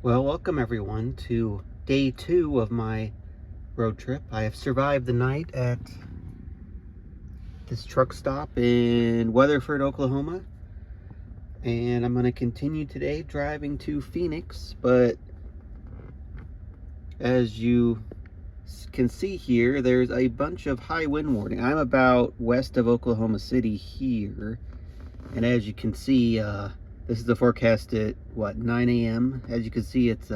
Well, welcome everyone to day 2 of my road trip. I have survived the night at this truck stop in Weatherford, Oklahoma. And I'm going to continue today driving to Phoenix. But as you can see here, there's a bunch of high wind warning. I'm about west of Oklahoma City here. And as you can see, this is the forecast at, 9 a.m. As you can see, it's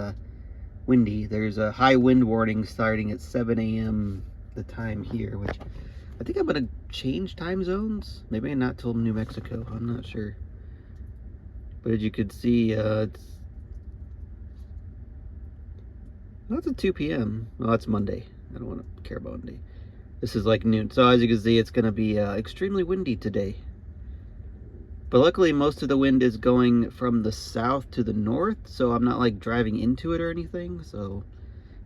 windy. There's a high wind warning starting at 7 a.m. the time here, which I think I'm going to change time zones. Maybe not till New Mexico. I'm not sure. But as you can see, it's at 2 p.m. Well, that's Monday. I don't want to care about Monday. This is like noon. So as you can see, it's going to be extremely windy today. But luckily, most of the wind is going from the south to the north, so I'm not like driving into it or anything. So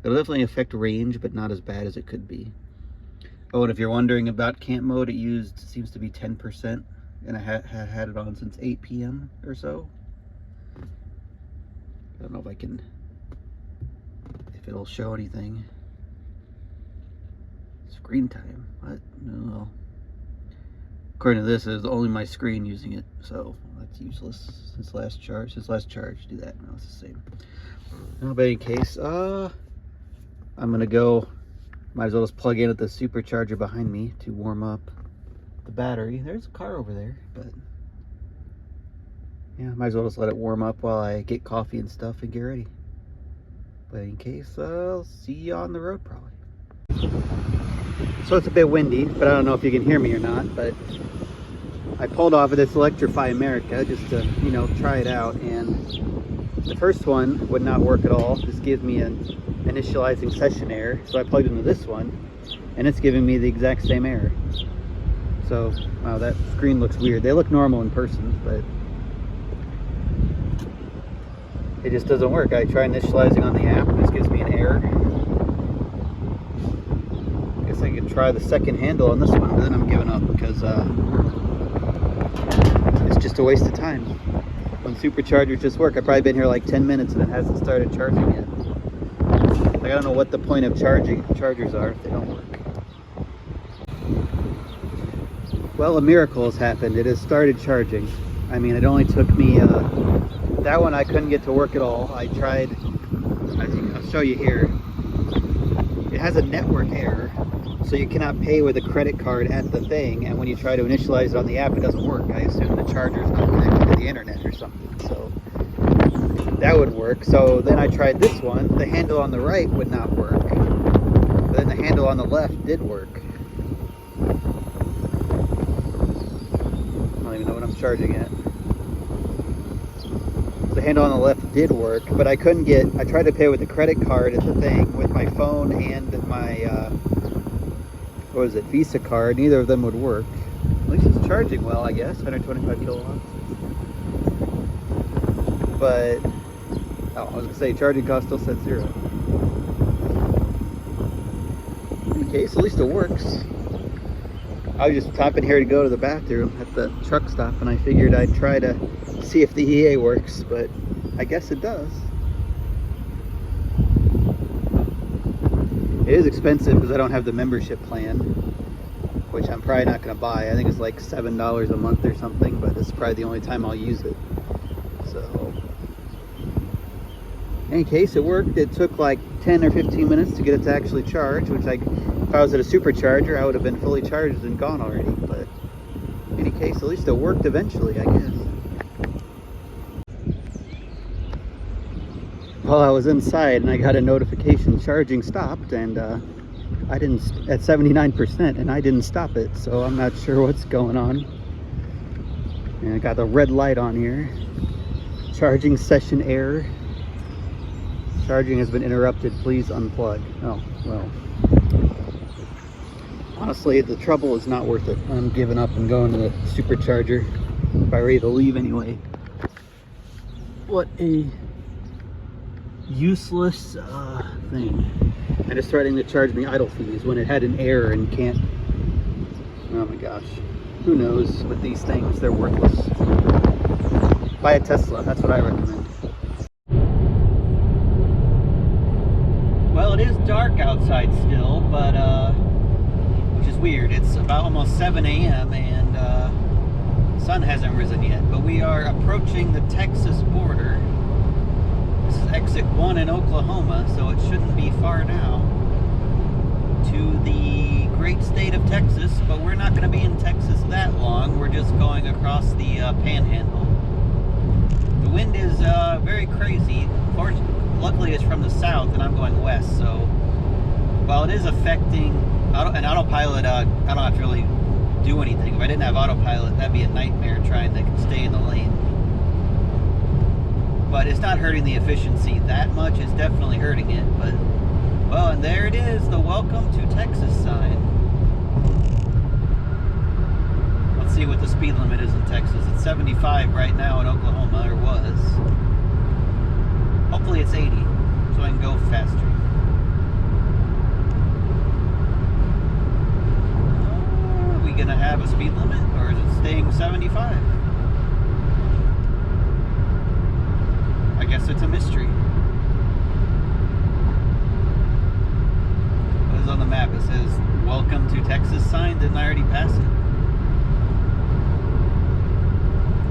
it'll definitely affect range, but not as bad as it could be. Oh, and if you're wondering about camp mode, it seems to be 10%, and I had it on since 8 p.m. or so. I don't know if it'll show anything. Screen time. What? No. According to this, it's only my screen using it, so that's useless. Since last charge, do that. No, it's the same. No, but in any case, I'm gonna go. Might as well just plug in at the Supercharger behind me to warm up the battery. There's a car over there, but yeah, might as well just let it warm up while I get coffee and stuff and get ready. But in case, I'll see you on the road probably. So it's a bit windy, but I don't know if you can hear me or not, but I pulled off of this Electrify America just to, try it out, and the first one would not work at all. This gives me an initializing session error, so I plugged into this one, and it's giving me the exact same error. So, wow, that screen looks weird. They look normal in person, but it just doesn't work. I try initializing on the app, and this gives me an error. I could try the second handle on this one, but then I'm giving up because it's just a waste of time. When Superchargers just work, I've probably been here like 10 minutes and it hasn't started charging yet. Like, I don't know what the point of chargers are if they don't work. Well, a miracle has happened. It has started charging. I mean, it only took me, that one I couldn't get to work at all. I tried, I'll show you here. It has a network error. So you cannot pay with a credit card at the thing, and when you try to initialize it on the app, it doesn't work. I assume the charger is not connected to the internet or something, so that would work. So then I tried this one. The handle on the right would not work, but then the handle on the left did work. I don't even know what I'm charging at. The handle on the left did work, but I couldn't get, I tried to pay with a credit card at the thing with my phone and my, Visa card. Neither of them would work. At least it's charging well, I guess, 125 kilowatts. But, I was going to say, charging cost still said 0. In any case, at least it works. I was just stopping here to go to the bathroom at the truck stop, and I figured I'd try to see if the EA works, but I guess it does. It is expensive because I don't have the membership plan, which I'm probably not going to buy. I think it's like $7 a month or something, but it's probably the only time I'll use it. So, in any case, it worked. It took like 10 or 15 minutes to get it to actually charge, which if I was at a Supercharger, I would have been fully charged and gone already. But in any case, at least it worked eventually, I guess. Well, I was inside and I got a notification charging stopped, and I didn't, at 79%, and I didn't stop it, so I'm not sure what's going on. And I got the red light on here. Charging session error. Charging has been interrupted, please unplug. Oh, well. Honestly, the trouble is not worth it. I'm giving up and going to the Supercharger if I'm ready to leave anyway. What a useless thing. And it's threatening to charge me idle fees when it had an error and can't. Oh my gosh, who knows with these things, they're worthless. Buy a Tesla, that's what I recommend. is dark outside still, but which is weird. It's about almost 7 a.m. and sun hasn't risen yet, but we are approaching the Texas border. This is exit 1 in Oklahoma, so it shouldn't be far now to the great state of Texas, but we're not going to be in Texas that long. We're just going across the panhandle. The wind is very crazy. Luckily it's from the south and I'm going west, so while it is affecting an autopilot, I don't have to really do anything. If I didn't have autopilot, that'd be a nightmare trying to stay in the lane. But it's not hurting the efficiency that much. It's definitely hurting it, but well, and there it is, the welcome to Texas sign. Let's see what the speed limit is in Texas. It's 75 right now in Oklahoma, or was. Hopefully it's 80, so I can go faster. Are we gonna have a speed limit, or is it staying 75? I guess it's a mystery. What is on the map? It says, welcome to Texas sign. Didn't I already pass it?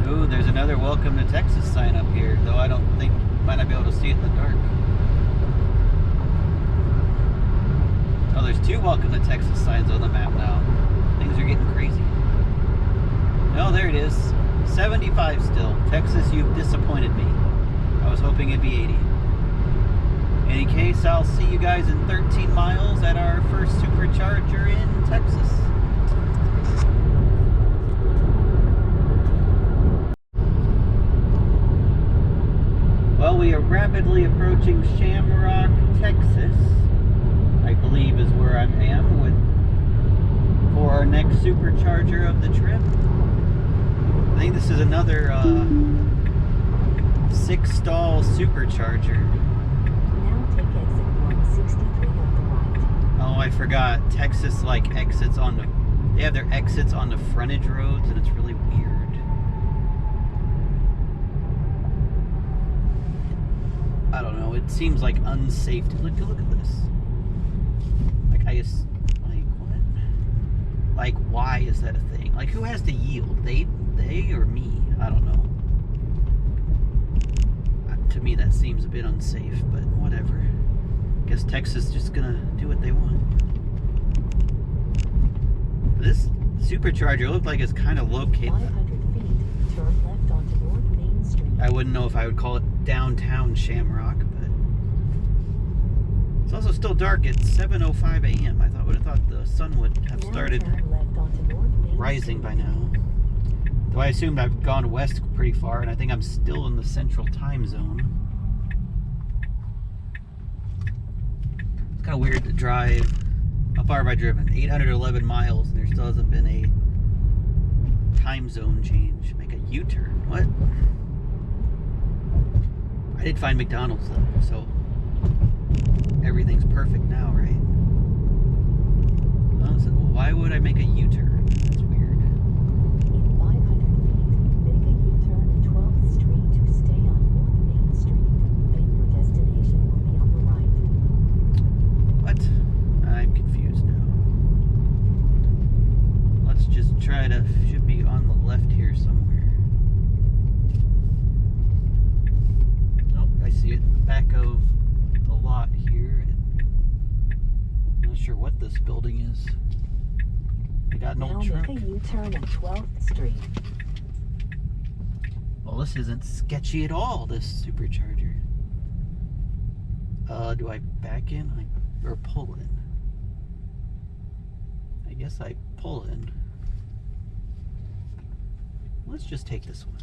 Ooh, there's another welcome to Texas sign up here, though I don't think, might not be able to see it in the dark. Oh, there's 2 welcome to Texas signs on the map now. Things are getting crazy. No, there it is. 75 still. Texas, you've disappointed me. I was hoping it'd be 80. In any case, I'll see you guys in 13 miles at our first Supercharger in Texas. Well, we are rapidly approaching Shamrock, Texas. I believe is where I am for our next Supercharger of the trip. I think this is another 6-stall Supercharger. Now take exit 163 on the right. Oh, I forgot. Texas exits on the. They have their exits on the frontage roads, and it's really weird. I don't know. It seems like unsafe to look at this. What? Like, why is that a thing? Like, who has to yield? They or me? I don't know. To me, that seems a bit unsafe, but whatever. Guess Texas is just gonna do what they want. This Supercharger looked like it's kind of located. 500 feet, turn left onto North Main Street. I wouldn't know if I would call it downtown Shamrock, but it's also still dark at 7:05 a.m. I would have thought the sun would have started rising by now. Though I assumed I've gone west pretty far, and I think I'm still in the central time zone. It's kind of weird to drive. How far have I driven? 811 miles, and there still hasn't been a time zone change. Make a U-turn. What? I did find McDonald's though, so everything's perfect now, right? Well, why would I make a U-turn? That's weird. In 500 feet, make a U-turn at 12th Street to stay on North Main Street. Then your destination will be on the right. What? I'm confused now. Let's just try to, should be on the left here somewhere. Nope, I see it in the back of the lot here. I'm not sure what this building is. I got an old truck. Now make a U-turn at 12th Street. Well, this isn't sketchy at all, this Supercharger. Do I back in or pull in? I guess I pull in. Let's just take this one.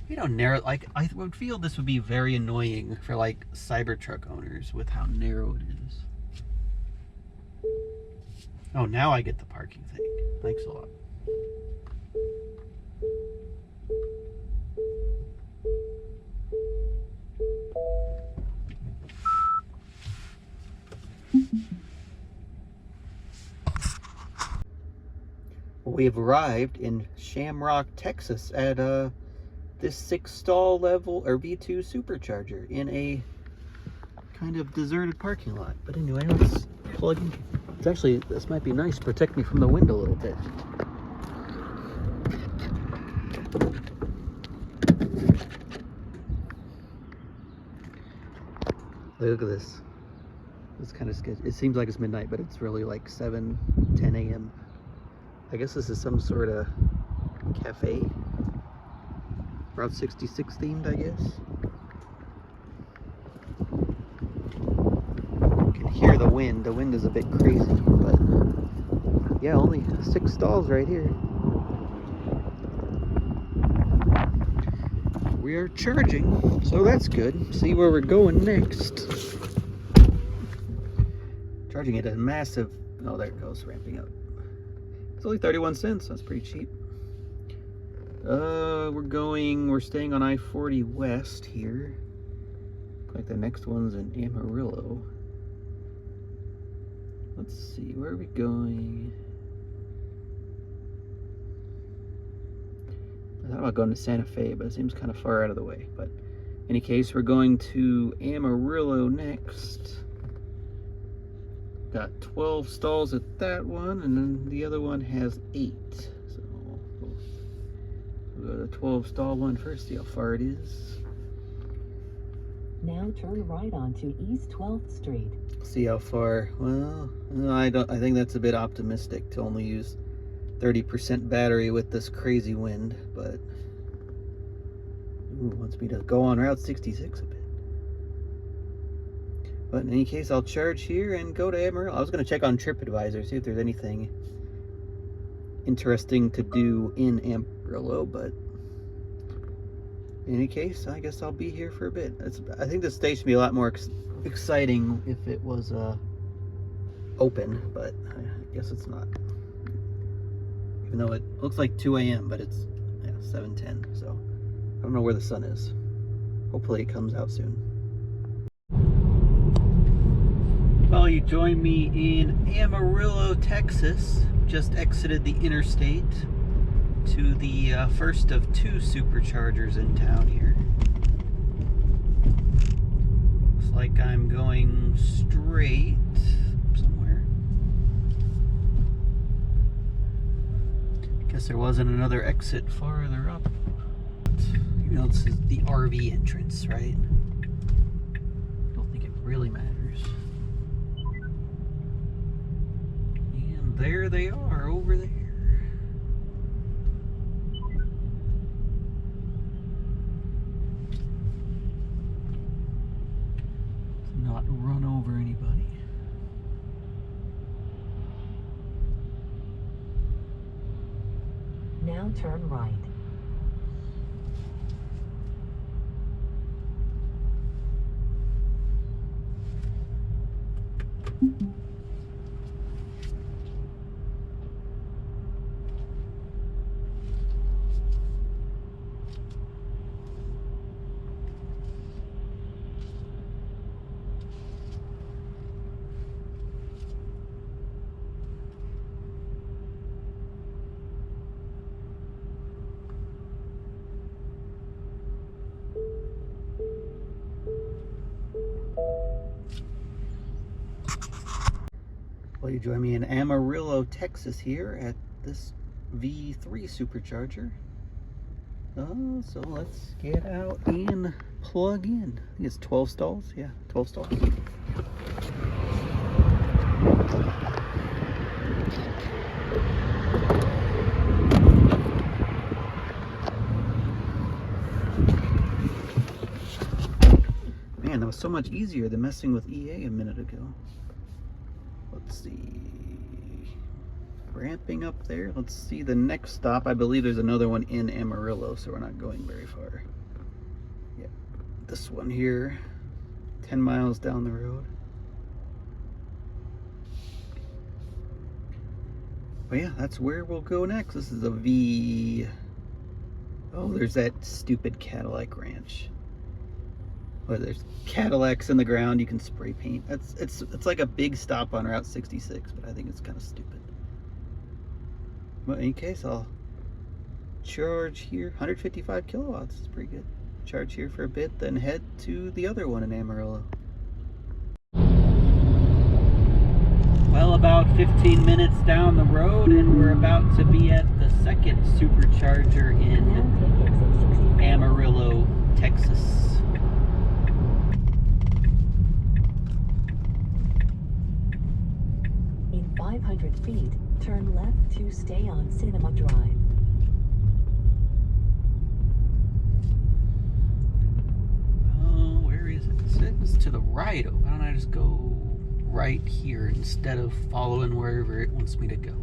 You know, narrow, like, I would feel this would be very annoying for like Cybertruck owners with how narrow it is. Oh, now I get the parking thing. Thanks a lot. We've arrived in Shamrock, Texas at this 6-stall level or V2 supercharger in a kind of deserted parking lot. But anyway, let's plug in. It's actually, this might be nice, protect me from the wind a little bit. Look at this. It's kind of sketchy. It seems like it's midnight, but it's really like 7, 10 a.m. I guess this is some sort of cafe. Route 66 themed, I guess. You can hear the wind. The wind is a bit crazy, but yeah, only 6 stalls right here. We are charging, so that's good. See where we're going next. Charging at a massive, oh, there it goes, ramping up. It's only 31 cents, that's pretty cheap. We're staying on I-40 West here. Looks like the next one's in Amarillo. Let's see, where are we going? I thought about going to Santa Fe, but it seems kind of far out of the way. But in any case, we're going to Amarillo next. Got 12 stalls at that one, and then the other one has 8. So we'll go to the 12 stall one first, see how far it is. Now turn right onto East 12th Street. See how far. Well, I think that's a bit optimistic to only use 30% battery with this crazy wind, but wants me to go on Route 66 a bit. But in any case, I'll charge here and go to Amarillo. I was going to check on TripAdvisor, see if there's anything interesting to do in Amarillo, but in any case, I guess I'll be here for a bit. I think this station would be a lot more exciting if it was open, but I guess it's not. Even though it looks like 2 a.m., but it's 7:10, so I don't know where the sun is. Hopefully it comes out soon. Well, you join me in Amarillo, Texas. Just exited the interstate to the first of 2 superchargers in town here. Looks like I'm going straight somewhere. Guess there wasn't another exit farther up. You know, this is the RV entrance, right? Don't think it really matters. And there they are over there. Let's not run over anybody. Now turn right. Well, you join me in Amarillo, Texas here at this V3 supercharger. So let's get out and plug in. I think it's 12 stalls. Yeah, 12 stalls. Man, that was so much easier than messing with EA a minute ago. Let's see. Ramping up there. Let's see the next stop. I believe there's another one in Amarillo, so we're not going very far. Yeah, this one here, 10 miles down the road. But yeah, that's where we'll go next. This is a V. Oh, there's that stupid Cadillac ranch. Oh, there's Cadillacs in the ground you can spray paint. It's like a big stop on Route 66, but I think it's kind of stupid. But in any case, I'll charge here. 155 kilowatts is pretty good. Charge here for a bit, then head to the other one in Amarillo. Well, about 15 minutes down the road, and we're about to be at the second Supercharger in Amarillo, Texas. In 500 feet, turn left to stay on Cinema Drive. Oh, where is it? It says to the right. Why don't I just go right here instead of following wherever it wants me to go?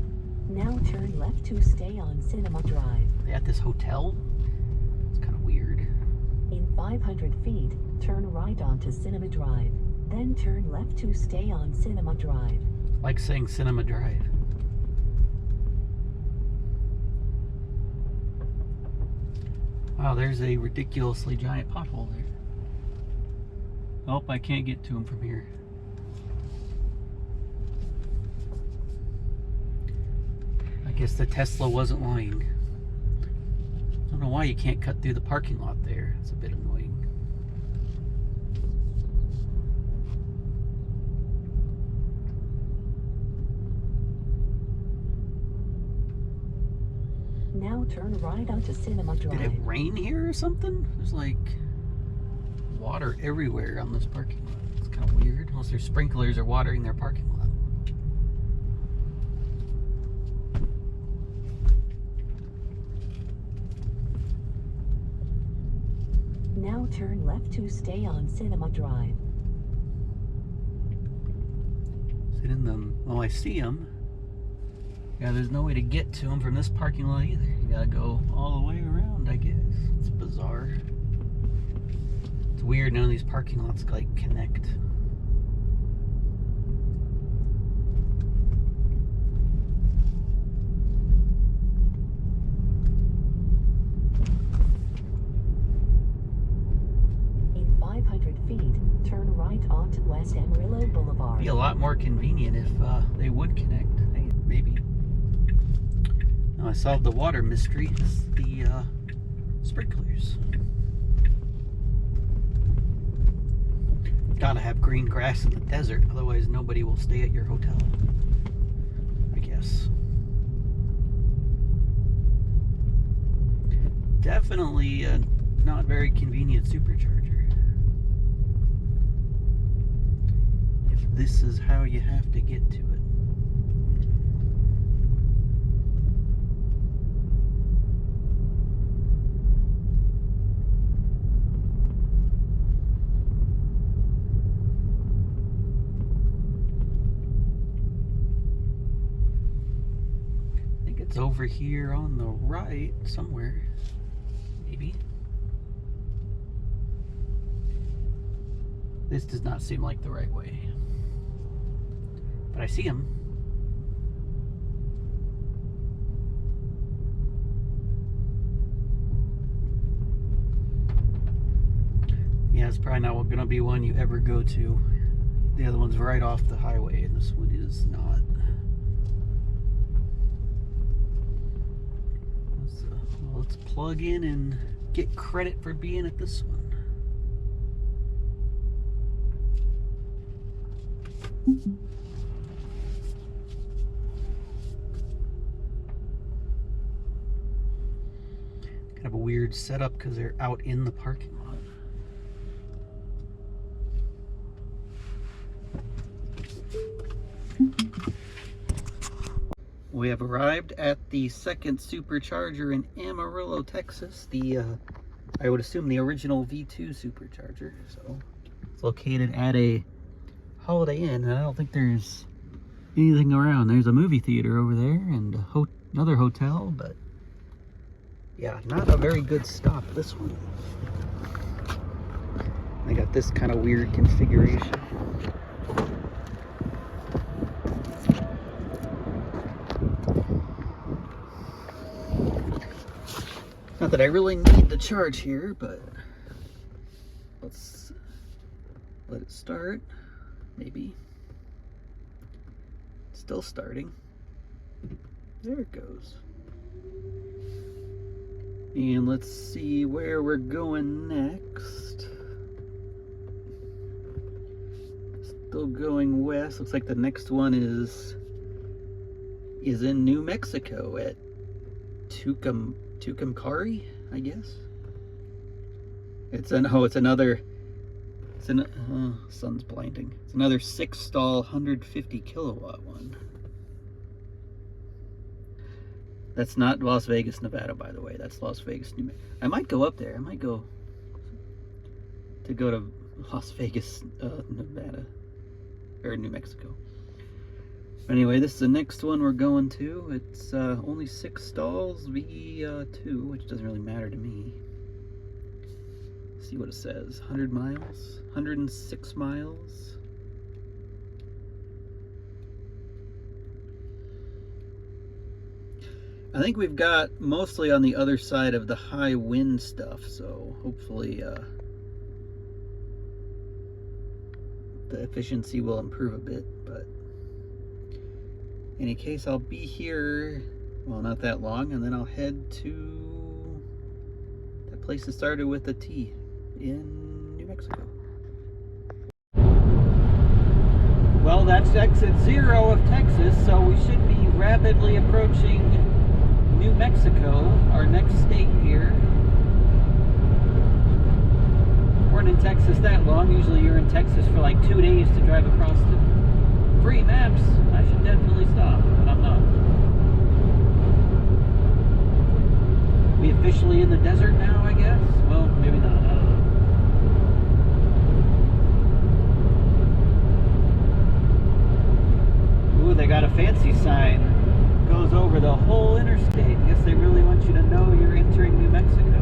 Now turn left to stay on Cinema Drive. Are they at this hotel? It's kind of weird. In 500 feet, turn right onto Cinema Drive. Then turn left to stay on Cinema Drive. Like saying Cinema Drive. Wow, there's a ridiculously giant pothole there. Oh, I can't get to him from here. I guess the Tesla wasn't lying. I don't know why you can't cut through the parking lot there. It's a bit annoying. Now turn right onto Cinema Drive. Did it rain here or something? There's like water everywhere on this parking lot. It's kind of weird. Unless their sprinklers are watering their parking lot. Now turn left to stay on Cinema Drive. Is it in them? Oh, I see them. Yeah, there's no way to get to them from this parking lot either. You gotta go all the way around, I guess. It's bizarre. It's weird, none of these parking lots like connect. In 500 feet, turn right onto West Amarillo Boulevard. Be a lot more convenient if they would connect. Hey, maybe. Now I solved the water mystery. It's the sprinklers. Gotta have green grass in the desert, otherwise nobody will stay at your hotel, I guess. Definitely a not very convenient supercharger. If this is how you have to get to it. It's over here on the right somewhere, maybe. This does not seem like the right way, but I see him. Yeah, it's probably not going to be one you ever go to. The other one's right off the highway, and this one is not. Let's plug in and get credit for being at this one. Kind of a weird setup because they're out in the parking lot. We have arrived at the second Supercharger in Amarillo, Texas. The, I would assume the original V2 Supercharger. So it's located at a Holiday Inn, and I don't think there's anything around. There's a movie theater over there and another hotel, but yeah, not a very good stop, this one. They got this kind of weird configuration. Not that I really need to charge here, but let's let it start. Maybe. Still starting. There it goes. And let's see where we're going next. Still going west. Looks like the next one is in New Mexico at Tucumcari, I guess. It's another. Sun's blinding. It's another 6-stall 150 kilowatt one. That's not Las Vegas, Nevada, by the way. That's Las Vegas, New Mexico. I might go up there. I might go to Las Vegas, Nevada, or New Mexico. Anyway, this is the next one we're going to. It's only 6 stalls, V2, which doesn't really matter to me. Let's see what it says. 100 miles, 106 miles. I think we've got mostly on the other side of the high wind stuff, so hopefully the efficiency will improve a bit, but in any case, I'll be here, well, not that long, and then I'll head to that place that started with a T in New Mexico. Well, that's exit 0 of Texas, so we should be rapidly approaching New Mexico, our next state here. Weren't in Texas that long. Usually you're in Texas for like 2 days to drive across to free maps. I should definitely stop, but I'm not. We officially in the desert now, I guess? Well, maybe not. I don't know. Ooh, they got a fancy sign. Goes over the whole interstate. I guess they really want you to know you're entering New Mexico.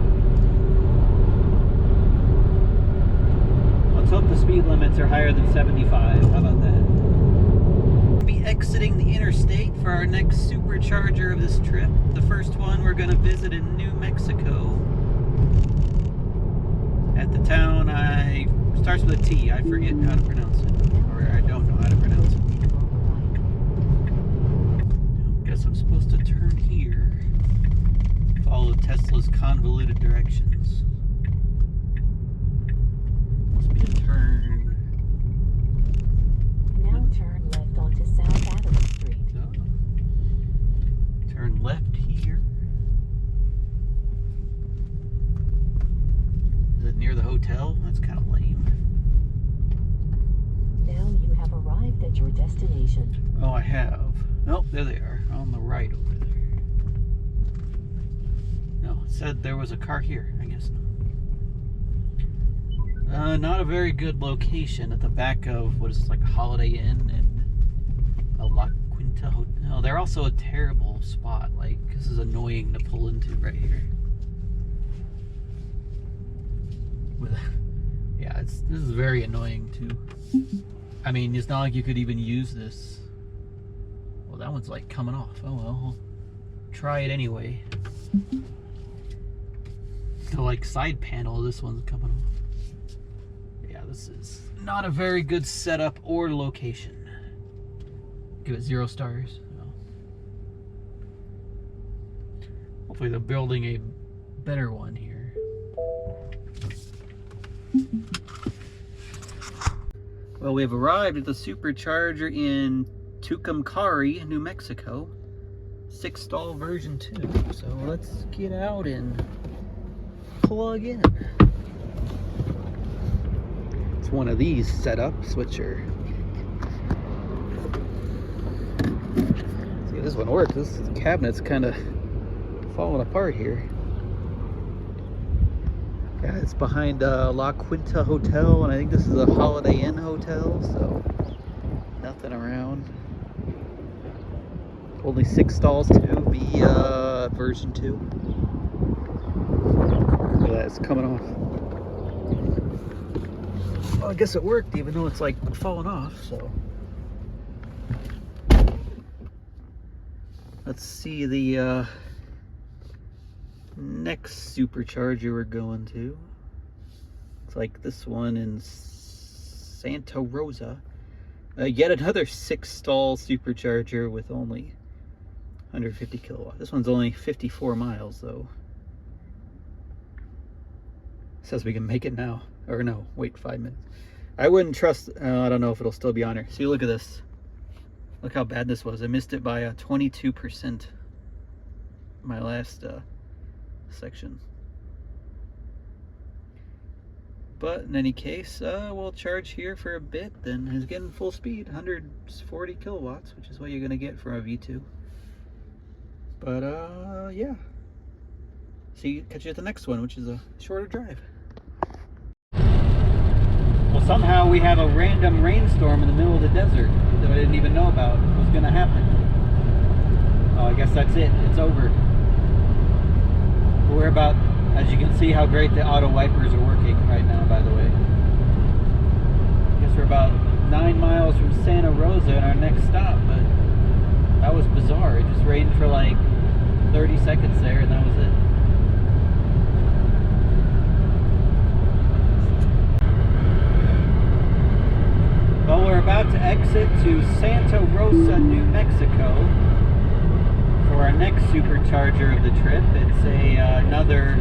Let's hope the speed limits are higher than 75. How about that? We'll be exiting the interstate for our next supercharger of this trip. The first one we're going to visit in New Mexico. At the town starts with a T. I forget how to pronounce it. Or I don't know how to pronounce it. Guess I'm supposed to turn here. Follow Tesla's convoluted directions. Must be a turn. Now turn left onto South Adams Street. Oh. Turn left here. Is it near the hotel? That's kind of lame. Now you have arrived at your destination. Oh, I have. Oh, there they are, on the right over there. No, it said there was a car here. I guess not. Not a very good location at the back of what is like a Holiday Inn and a La Quinta Hotel. They're also a terrible spot. Like, this is annoying to pull into right here. Yeah, this is very annoying too. I mean, it's not like you could even use this. Well, that one's like coming off. Oh well, I'll try it anyway. The like side panel of this one's coming off. Yeah, this is not a very good setup or location. Give it 0 stars. No. Hopefully they're building a better one here. Well, we have arrived at the Supercharger in Tucumcari, New Mexico. 6-stall version 2. So let's get out and plug in. It's one of these setups, which are... See, this one works. This cabinet's kind of falling apart here. Yeah, it's behind La Quinta Hotel, and I think this is a Holiday Inn hotel, so nothing around. Only 6 stalls too, be version 2. Look at that, it's coming off. Well, I guess it worked, even though it's like falling off, so. Let's see the next supercharger we're going to. It's like this one in Santa Rosa. Yet another 6-stall supercharger with only 150 kilowatt. This one's only 54 miles though. Says we can make it now. Or no, wait 5 minutes. I wouldn't trust, I don't know if it'll still be on here. See, look at this. Look how bad this was. I missed it by 22%. My last section. But in any case, we'll charge here for a bit, then it's getting full speed, 140 kilowatts, which is what you're gonna get from a V2. But yeah. See, catch you at the next one, which is a shorter drive. Well, somehow we have a random rainstorm in the middle of the desert that I didn't even know about was gonna happen. Oh, I guess that's it. It's over. We're about, as you can see how great the auto wipers are working right now, by the way. I guess we're about 9 miles from Santa Rosa in our next stop, but that was bizarre. It just rained for like 30 seconds there and that was it. Well, we're about to exit to Santa Rosa, New Mexico for our next supercharger of the trip. It's another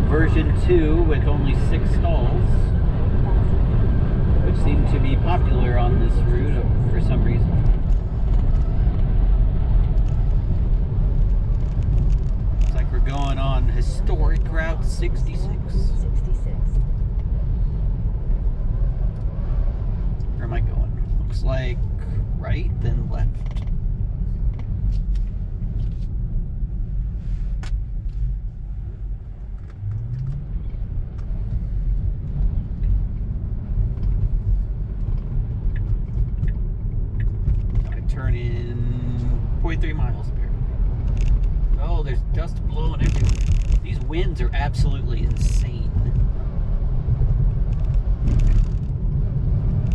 version 2 with only 6 stalls, which seem to be popular on this route for some reason. Looks like we're going on historic Route 66. Where am I going? Looks like right, then left. Turn in 0.3 miles here. Oh, there's dust blowing everywhere. These winds are absolutely insane.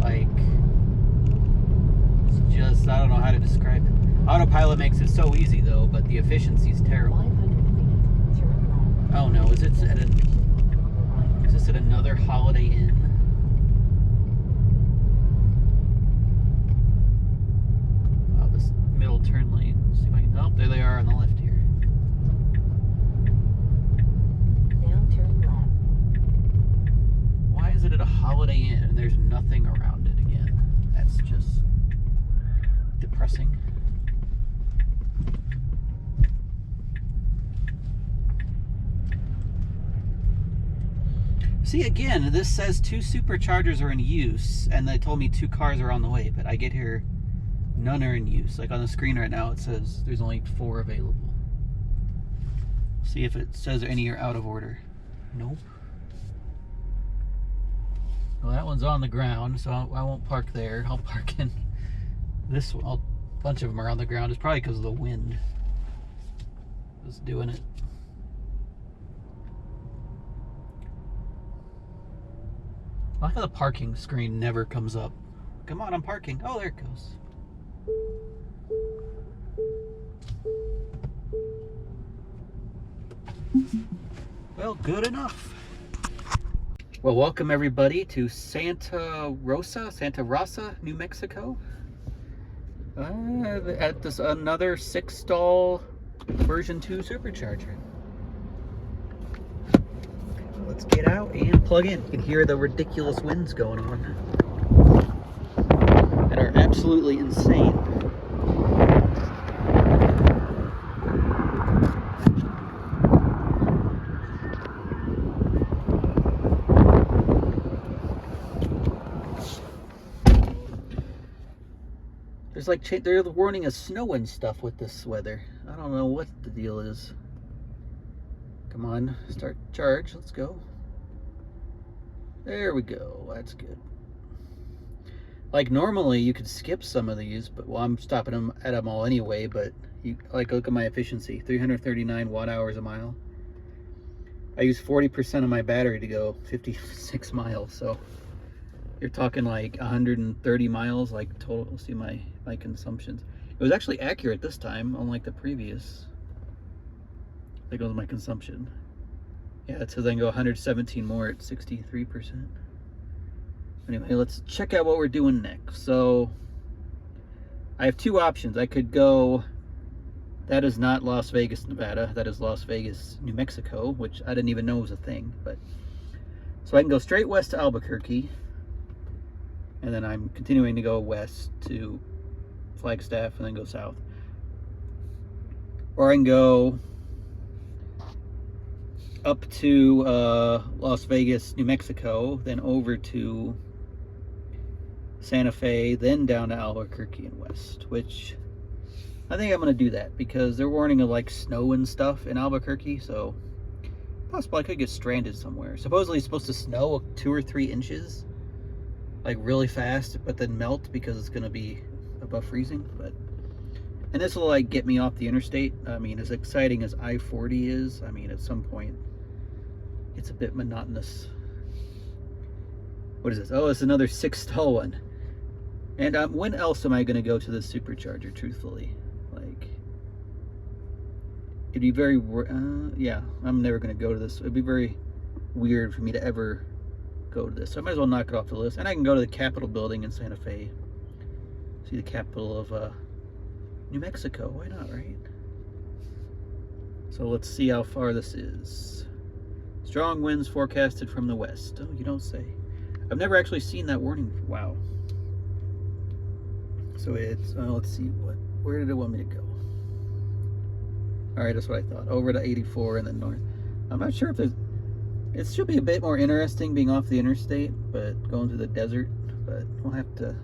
Like, it's just, I don't know how to describe it. Autopilot makes it so easy though, but the efficiency is terrible. Oh no, is this at another Holiday Inn? Middle turn lane. Let's see if I can. Oh, there they are on the left here. Now turn left. Why is it at a Holiday Inn and there's nothing around it again? That's just depressing. See, again, this says 2 superchargers are in use, and they told me 2 cars are on the way, but I get here. None are in use. Like on the screen right now, it says there's only 4 available. See if it says any are out of order. Nope. Well, that one's on the ground, so I won't park there. I'll park in this one. A bunch of them are on the ground. It's probably because of the wind that's doing it. I like how the parking screen never comes up. Come on, I'm parking. Oh, there it goes. Well, good enough. Well, welcome everybody to Santa Rosa, New Mexico. At this another 6-stall version 2 supercharger. Let's get out and plug in. You can hear the ridiculous winds going on that are absolutely insane. There's like, they're warning us snow and stuff with this weather. I don't know what the deal is. Come on, start charge, let's go. There we go, that's good. Like normally you could skip some of these, but well, I'm stopping them at them all anyway, but you like look at my efficiency, 339 watt hours a mile. I use 40% of my battery to go 56 miles, so you're talking like 130 miles like total. Let's see my consumptions. It was actually accurate this time, unlike the previous. There goes my consumption. Yeah, it says I can go 117 more at 63%. Anyway, let's check out what we're doing next. So I have 2 options. I could go That is not Las Vegas, Nevada. That is Las Vegas, New Mexico, which I didn't even know was a thing. But so I can go straight west to Albuquerque, and then I'm continuing to go west to Flagstaff and then go south. Or I can go up to Las Vegas, New Mexico, then over to Santa Fe, then down to Albuquerque and west, which I think I'm going to do that because they're warning of like snow and stuff in Albuquerque, so possible I could get stranded somewhere. Supposedly it's supposed to snow 2 or 3 inches, like really fast, but then melt because it's going to be above freezing. And this will like get me off the interstate. I mean, as exciting as I-40 is, I mean, at some point it's a bit monotonous. What is this? Oh, it's another 6-stall one. And when else am I going to go to the Supercharger, truthfully? Like, it'd be very, yeah, I'm never going to go to this. It'd be very weird for me to ever go to this. So I might as well knock it off the list. And I can go to the Capitol building in Santa Fe. See the capital of New Mexico. Why not, right? So let's see how far this is. Strong winds forecasted from the west. Oh, you don't say. I've never actually seen that warning. Wow. So it's, let's see, where did it want me to go? All right, that's what I thought. Over to 84 and then north. I'm not sure if there's, it should be a bit more interesting being off the interstate, but going through the desert, but we'll have to,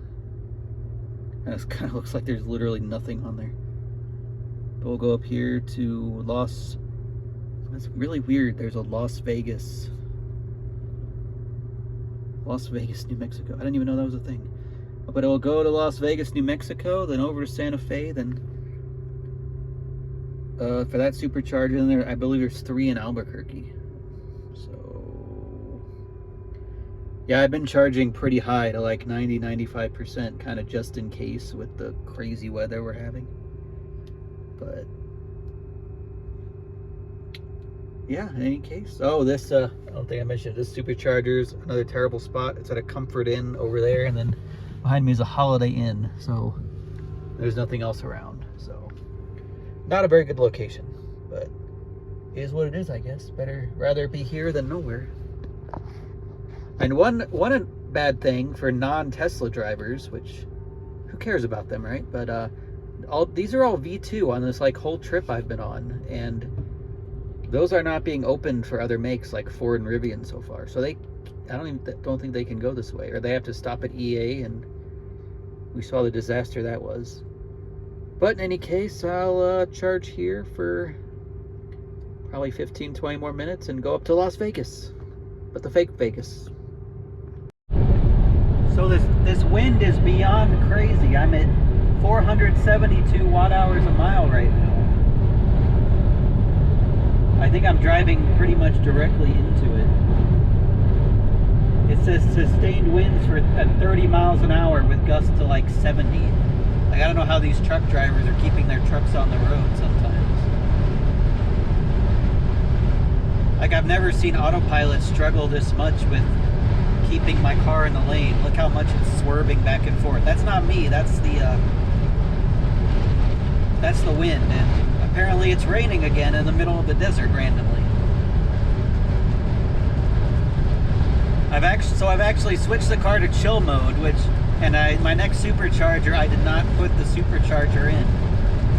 it kind of looks like there's literally nothing on there. But we'll go up here to that's really weird. There's a Las Vegas, New Mexico. I didn't even know that was a thing. But it will go to Las Vegas, New Mexico, then over to Santa Fe, then for that Supercharger, and there, I believe there's 3 in Albuquerque. So yeah, I've been charging pretty high to like 90-95%, kind of just in case with the crazy weather we're having. But yeah, in any case. Oh, this I don't think I mentioned this Supercharger's another terrible spot. It's at a Comfort Inn over there, and then behind me is a Holiday Inn, so there's nothing else around. So not a very good location, but it is what it is, I guess. Rather be here than nowhere. And one bad thing for non-Tesla drivers, which who cares about them, right? But these are all V2 on this like whole trip I've been on, and those are not being opened for other makes like Ford and Rivian so far. So I don't think they can go this way, or they have to stop at EA, and we saw the disaster that was. But in any case, I'll charge here for probably 15-20 more minutes and go up to Las Vegas, but the fake Vegas. So this wind is beyond crazy. I'm at 472 watt-hours a mile right now. I think I'm driving pretty much directly into it. It says sustained winds at 30 miles an hour with gusts to like 70. Like, I don't know how these truck drivers are keeping their trucks on the road sometimes. Like, I've never seen autopilot struggle this much with keeping my car in the lane. Look how much it's swerving back and forth. That's not me, that's the wind, and apparently it's raining again in the middle of the desert randomly. I've actually switched the car to chill mode, my next Supercharger, I did not put the Supercharger in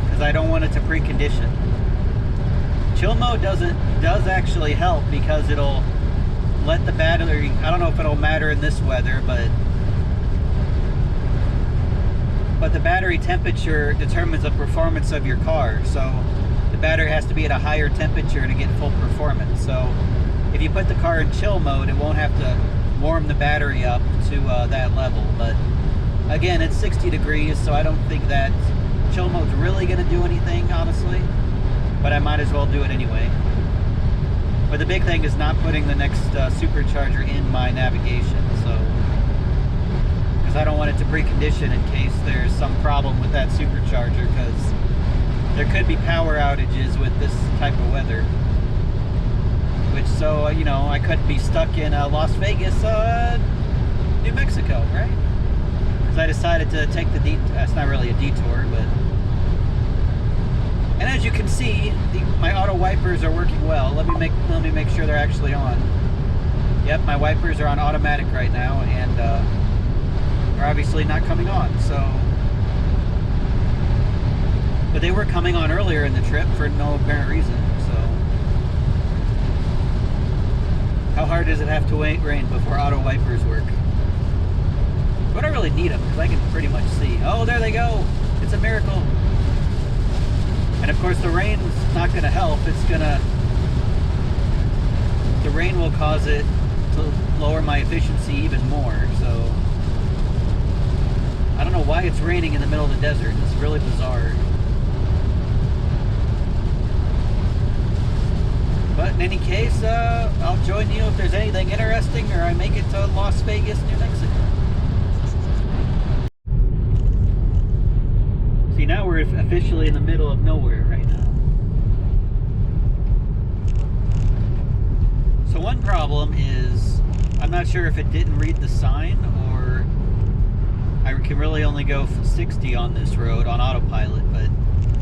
because I don't want it to precondition. Chill mode does actually help because it'll let the battery, I don't know if it'll matter in this weather, but the battery temperature determines the performance of your car. So the battery has to be at a higher temperature to get full performance. So if you put the car in chill mode, it won't have to warm the battery up to that level. But again, it's 60 degrees, so I don't think that chill mode's really going to do anything, honestly. But I might as well do it anyway. But the big thing is not putting the next Supercharger in my navigation, so because I don't want it to precondition in case there's some problem with that Supercharger, because there could be power outages with this type of weather. Which, so, you know, I could be stuck in Las Vegas, New Mexico, right? Because I decided to take the detour. It's not really a detour, but... And as you can see, my auto wipers are working well. Let me make sure they're actually on. Yep, my wipers are on automatic right now, and are obviously not coming on. So, but they were coming on earlier in the trip for no apparent reason. So, how hard does it have to rain before auto wipers work? But I really need them because I can pretty much see. Oh, there they go! It's a miracle. And of course, the rain's not going to help. The rain will cause it to lower my efficiency even more. So I don't know why it's raining in the middle of the desert. It's really bizarre. But in any case, I'll join you if there's anything interesting or I make it to Las Vegas, New Mexico. See, now we're officially in the middle of nowhere right now. So one problem is, I'm not sure if it didn't read the sign or I can really only go 60 on this road on autopilot, but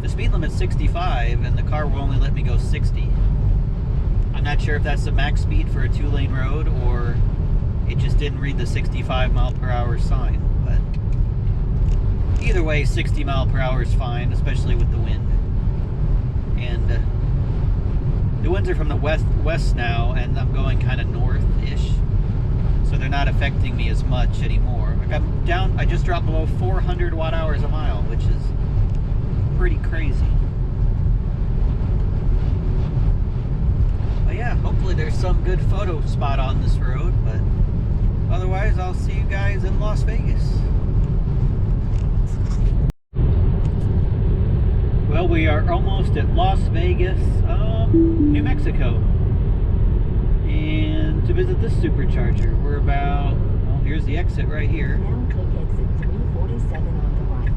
the speed limit's 65 and the car will only let me go 60. I'm not sure if that's the max speed for a 2-lane road or it just didn't read the 65 mile per hour sign, but either way, 60 mile per hour is fine, especially with the wind. And the winds are from the west now, and I'm going kind of north-ish, so they're not affecting me as much anymore. Like I just dropped below 400 watt-hours a mile, which is pretty crazy. But yeah, hopefully there's some good photo spot on this road, but otherwise I'll see you guys in Las Vegas. Well, we are almost at Las Vegas, New Mexico, and to visit the Supercharger. We're about, well, here's the exit right here. Now take exit 347 on the right.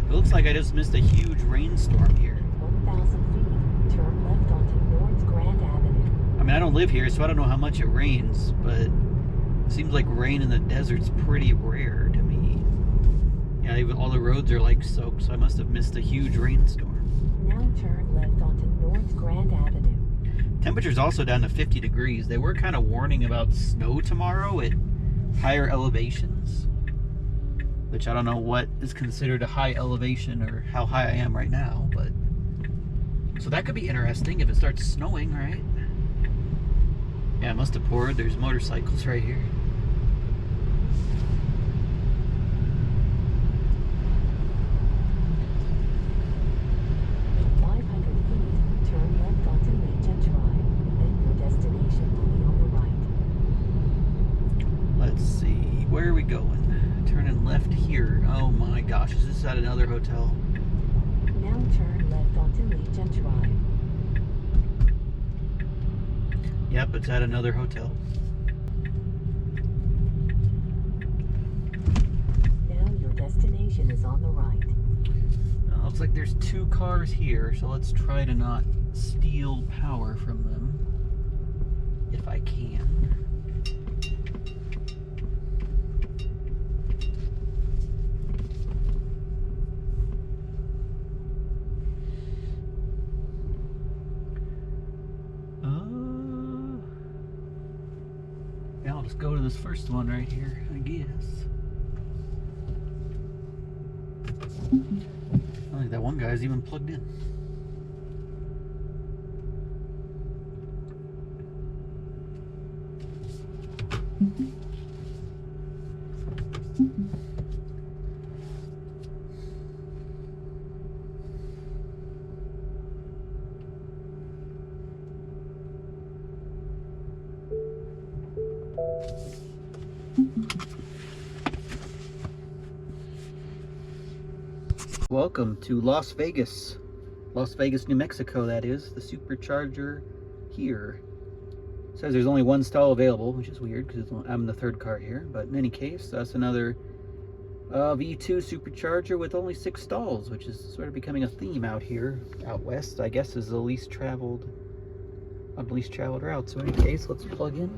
It looks like I just missed a huge rainstorm here. 1,000 feet, turn left onto North Grand Avenue. I mean, I don't live here, so I don't know how much it rains, but it seems like rain in the desert's pretty rare to me. Yeah, even all the roads are like soaked, so I must have missed a huge rainstorm. Now turn left onto North Grand Avenue. Temperature's also down to 50 degrees. They were kind of warning about snow tomorrow at higher elevations, which I don't know what is considered a high elevation or how high I am right now, but so that could be interesting if it starts snowing, right? Yeah, it must have poured. There's motorcycles right here. Where are we going? Turning left here. Oh my gosh, is this at another hotel? Now turn left onto Legion Drive. Yep, it's at another hotel. Now your destination is on the right. Looks like there's 2 cars here, so let's try to not steal power from them if I can. I'll just go to this first one right here, I guess. I think that one guy's even plugged in. Welcome to Las Vegas, New Mexico, that is, the Supercharger here. It says there's only 1 stall available, which is weird because I'm the 3rd car here, but in any case, that's another V2 Supercharger with only 6 stalls, which is sort of becoming a theme out here, out west, I guess is the least traveled route. So in any case, let's plug in.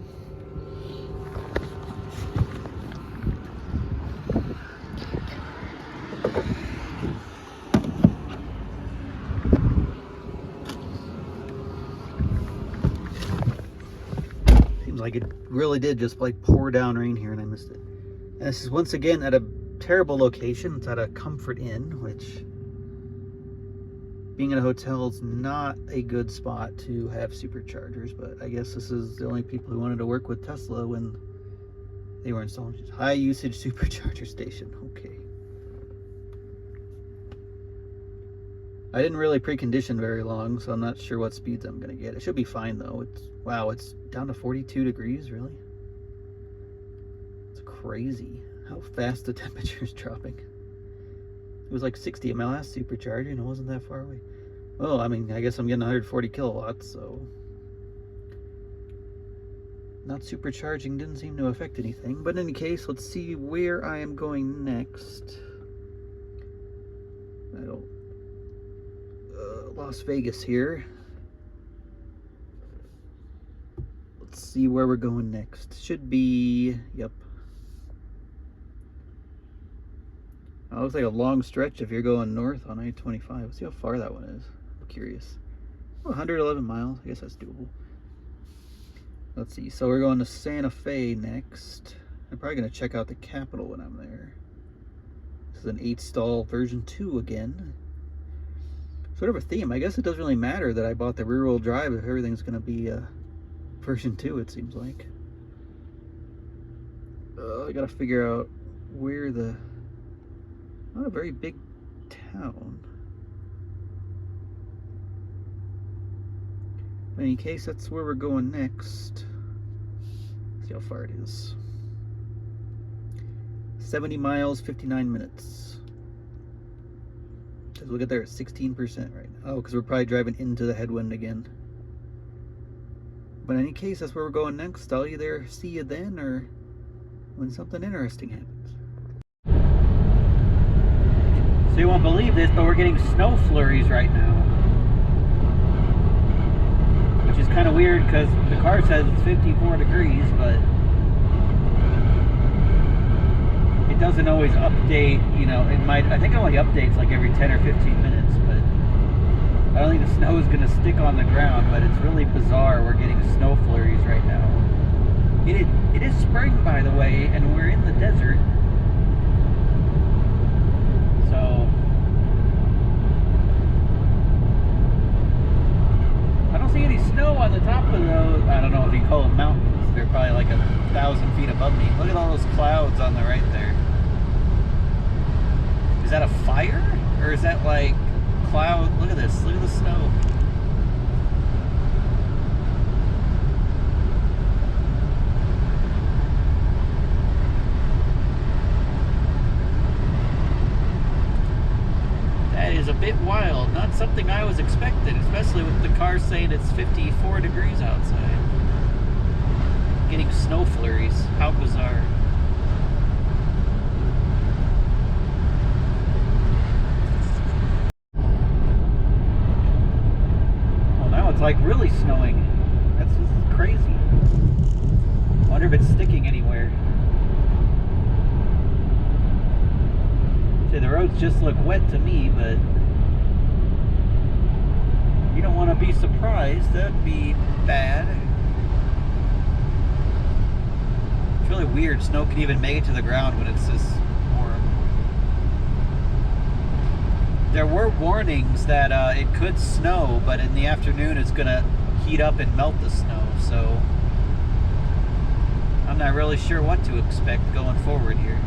like it really did just like pour down rain here and I missed it. And this is once again at a terrible location. It's at a Comfort Inn, which being in a hotel is not a good spot to have superchargers, but I guess this is the only people who wanted to work with Tesla when they were installing high usage supercharger station. Okay. I didn't really precondition very long, so I'm not sure what speeds I'm gonna get. It should be fine though. Wow, it's down to 42 degrees, really? It's crazy how fast the temperature is dropping. It was like 60 at my last supercharger and it wasn't that far away. Well, I mean, I guess I'm getting 140 kilowatts, so not supercharging didn't seem to affect anything. But in any case, let's see where I am going next. I don't Las Vegas here. Let's see where we're going next. Should be, yep. It looks like a long stretch if you're going north on I-25. Let's see how far that one is. I'm curious. Oh, 111 miles. I guess that's doable. Let's see. So we're going to Santa Fe next. I'm probably going to check out the Capitol when I'm there. This is an 8-stall version 2 again. Sort of a theme. I guess it doesn't really matter that I bought the rear-wheel drive if everything's going to be version 2, it seems like. I got to figure out where the... Not a very big town. In any case, that's where we're going next. Let's see how far it is. 70 miles, 59 minutes. Just look at there, 16% right now. Oh, because we're probably driving into the headwind again. But in any case, that's where we're going next. I'll either see you then or when something interesting happens. So you won't believe this, but we're getting snow flurries right now. Which is kind of weird because the car says it's 54 degrees, but it doesn't always update, you know, it might, I think it only updates like every 10 or 15 minutes, but I don't think the snow is going to stick on the ground, but it's really bizarre. We're getting snow flurries right now. It is spring, by the way, and we're in the desert. So I don't see any snow on the top of those, I don't know if you call them mountains. They're probably like 1,000 feet above me. Look at all those clouds on the right there. Is that a fire? Or is that like cloud? Look at this. Look at the snow. That is a bit wild. Not something I was expecting, especially with the car saying it's 54 degrees outside. Getting snow flurries. How bizarre. Well, now it's like really snowing. This is crazy. I wonder if it's sticking anywhere. See, the roads just look wet to me, but you don't want to be surprised. That'd be bad. It's really weird. Snow can even make it to the ground when it's this warm. There were warnings that it could snow, but in the afternoon it's going to heat up and melt the snow. So I'm not really sure what to expect going forward here.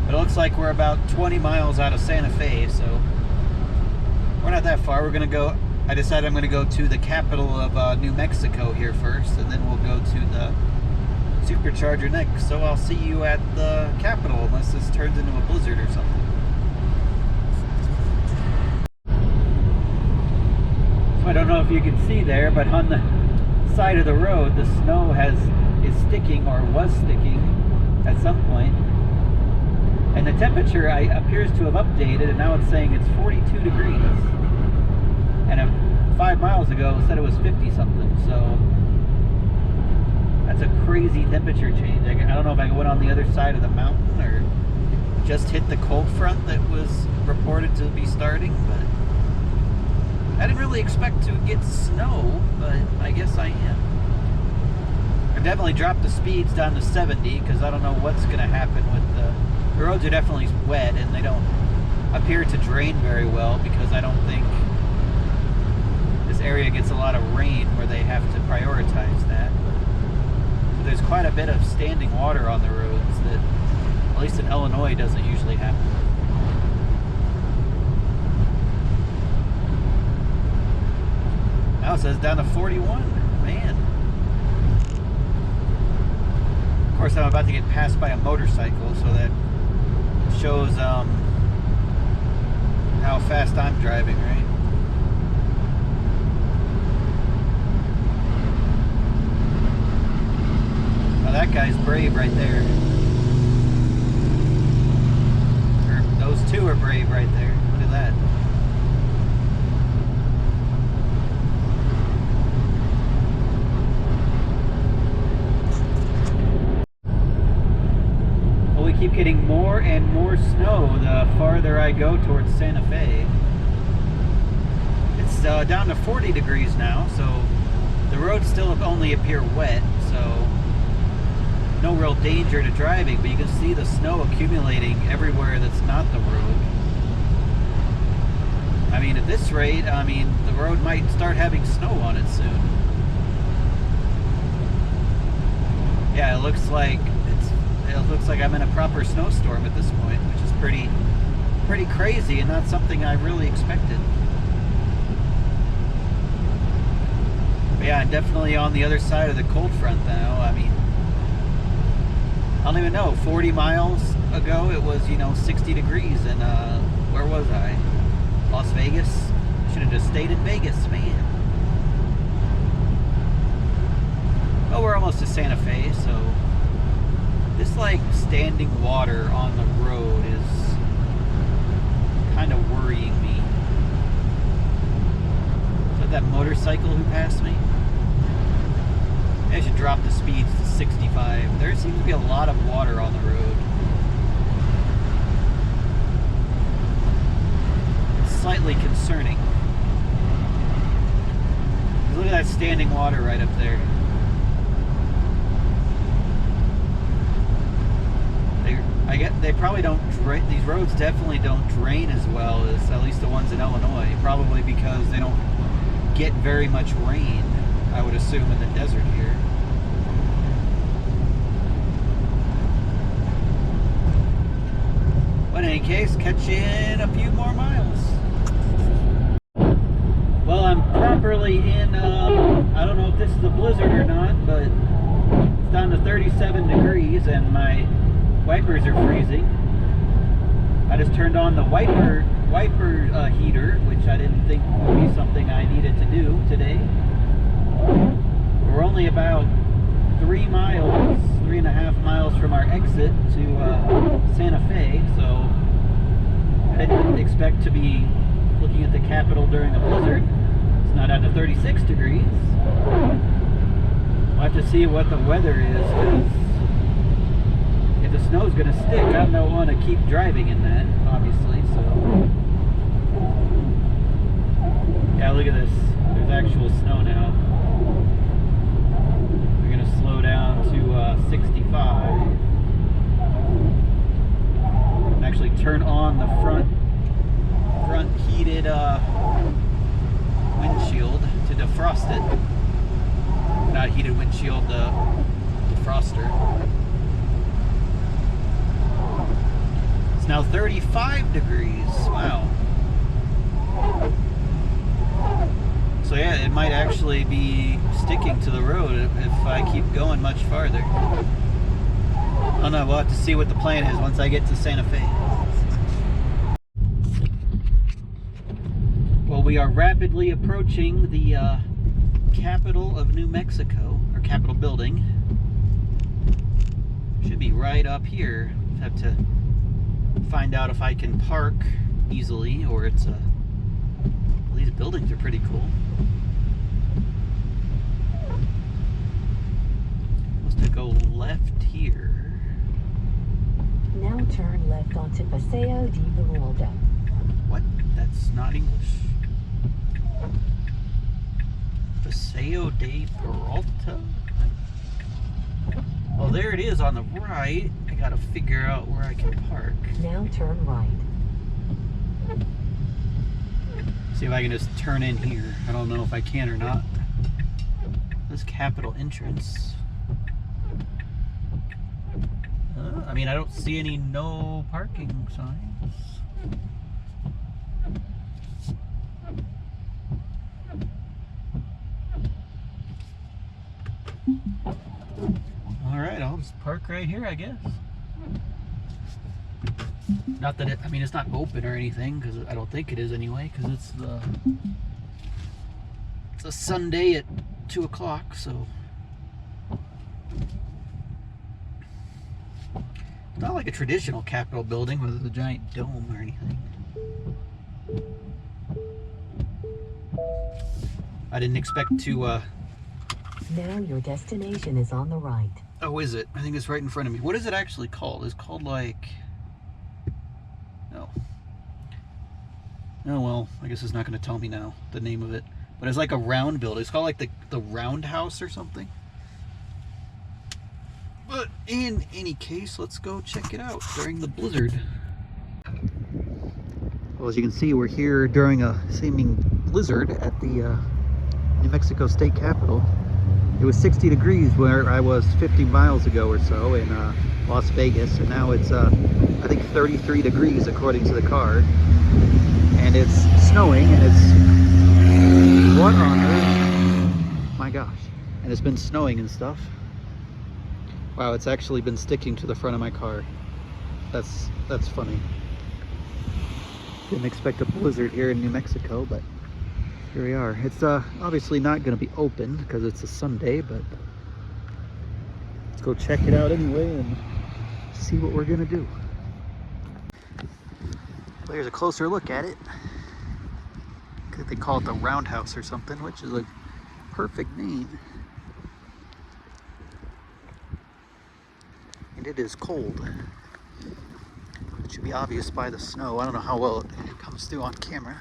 But it looks like we're about 20 miles out of Santa Fe, so we're not that far. We're going to go, I decided I'm going to go to the capital of New Mexico here first, and then we'll go to the Supercharger next. So I'll see you at the capital, unless this turns into a blizzard or something. So I don't know if you can see there, but on the side of the road, the snow is sticking, or was sticking at some point. And the temperature appears to have updated, and now it's saying it's 42 degrees. And 5 miles ago, it said it was 50-something. So that's a crazy temperature change. I don't know if I went on the other side of the mountain or just hit the cold front that was reported to be starting, but I didn't really expect to get snow, but I guess I am. I definitely dropped the speeds down to 70 because I don't know what's going to happen with the roads are definitely wet and they don't appear to drain very well because I don't think this area gets a lot of rain where they have to prioritize that. So there's quite a bit of standing water on the roads that, at least in Illinois, doesn't usually happen. Now it says down to 41. Man. Of course, I'm about to get passed by a motorcycle, so that shows how fast I'm driving, right? Now that guy's brave right there. Or those two are brave right there. Look at that. Keep getting more and more snow the farther I go towards Santa Fe. It's down to 40 degrees now, so the roads still only appear wet, so no real danger to driving, but you can see the snow accumulating everywhere that's not the road. I mean, at this rate, I mean, the road might start having snow on it soon. Yeah, it looks like I'm in a proper snowstorm at this point, which is pretty crazy and not something I really expected. But yeah, I'm definitely on the other side of the cold front now. I mean, I don't even know, 40 miles ago it was, 60 degrees and where was I? Las Vegas? Should have just stayed in Vegas, man. Oh, we're almost to Santa Fe, so this like standing water on the road is kind of worrying me. Is that motorcycle who passed me? I should drop the speeds to 65. There seems to be a lot of water on the road. It's slightly concerning. Look at that standing water right up there. They probably don't drain, these roads definitely don't drain as well as at least the ones in Illinois, probably because they don't get very much rain, I would assume, in the desert here. But in any case, catch you in a few more miles. Well, I'm properly in, I don't know if this is a blizzard or not, but it's down to 37 degrees and my wipers are freezing. I just turned on the wiper heater, which I didn't think would be something I needed to do today. We're only about 3.5 miles from our exit to Santa Fe, so I didn't expect to be looking at the Capitol during a blizzard. It's not down to 36 degrees. We'll have to see what the weather is, because if the snow's going to stick, I don't want to keep driving in that, obviously, so. Yeah, look at this. There's actual snow now. We're going to slow down to 65. And actually turn on the front heated windshield to defrost it. Not heated windshield, the defroster. Now 35 degrees. Wow. So yeah, it might actually be sticking to the road if I keep going much farther. I don't know, we'll have to see what the plan is once I get to Santa Fe. Well, we are rapidly approaching the capital of New Mexico, or Capitol building. Should be right up here. Have to find out if I can park easily, or it's these buildings are pretty cool. Supposed to go left here. Now turn left onto Paseo de Bermuda. What? That's not English. Paseo de Peralta. Well, there it is on the right. I gotta figure out where I can park. Now turn right. See if I can just turn in here. I don't know if I can or not. This Capitol entrance. I mean, I don't see any no parking signs. Alright, I'll just park right here, I guess. Not that it, I mean, it's not open or anything, because I don't think it is anyway, because it's a Sunday at 2 o'clock, so. It's not like a traditional Capitol building with a giant dome or anything. I didn't expect to, Now your destination is on the right. Oh, is it? I think it's right in front of me. What is it actually called? It's called like... No. Oh, well, I guess it's not going to tell me now, the name of it. But it's like a round building. It's called like the Roundhouse or something. But in any case, let's go check it out during the blizzard. Well, as you can see, we're here during a seeming blizzard at the New Mexico State Capitol. It was 60 degrees where I was 50 miles ago or so in Las Vegas, and now it's I think 33 degrees according to the car, and it's snowing, and it's what on earth? My gosh! And it's been snowing and stuff. Wow, it's actually been sticking to the front of my car. That's funny. Didn't expect a blizzard here in New Mexico, but here we are. It's obviously not going to be open because it's a Sunday, but let's go check it out anyway and see what we're going to do. Well, here's a closer look at it. They call it the Roundhouse or something, which is a perfect name. And it is cold. It should be obvious by the snow. I don't know how well it comes through on camera.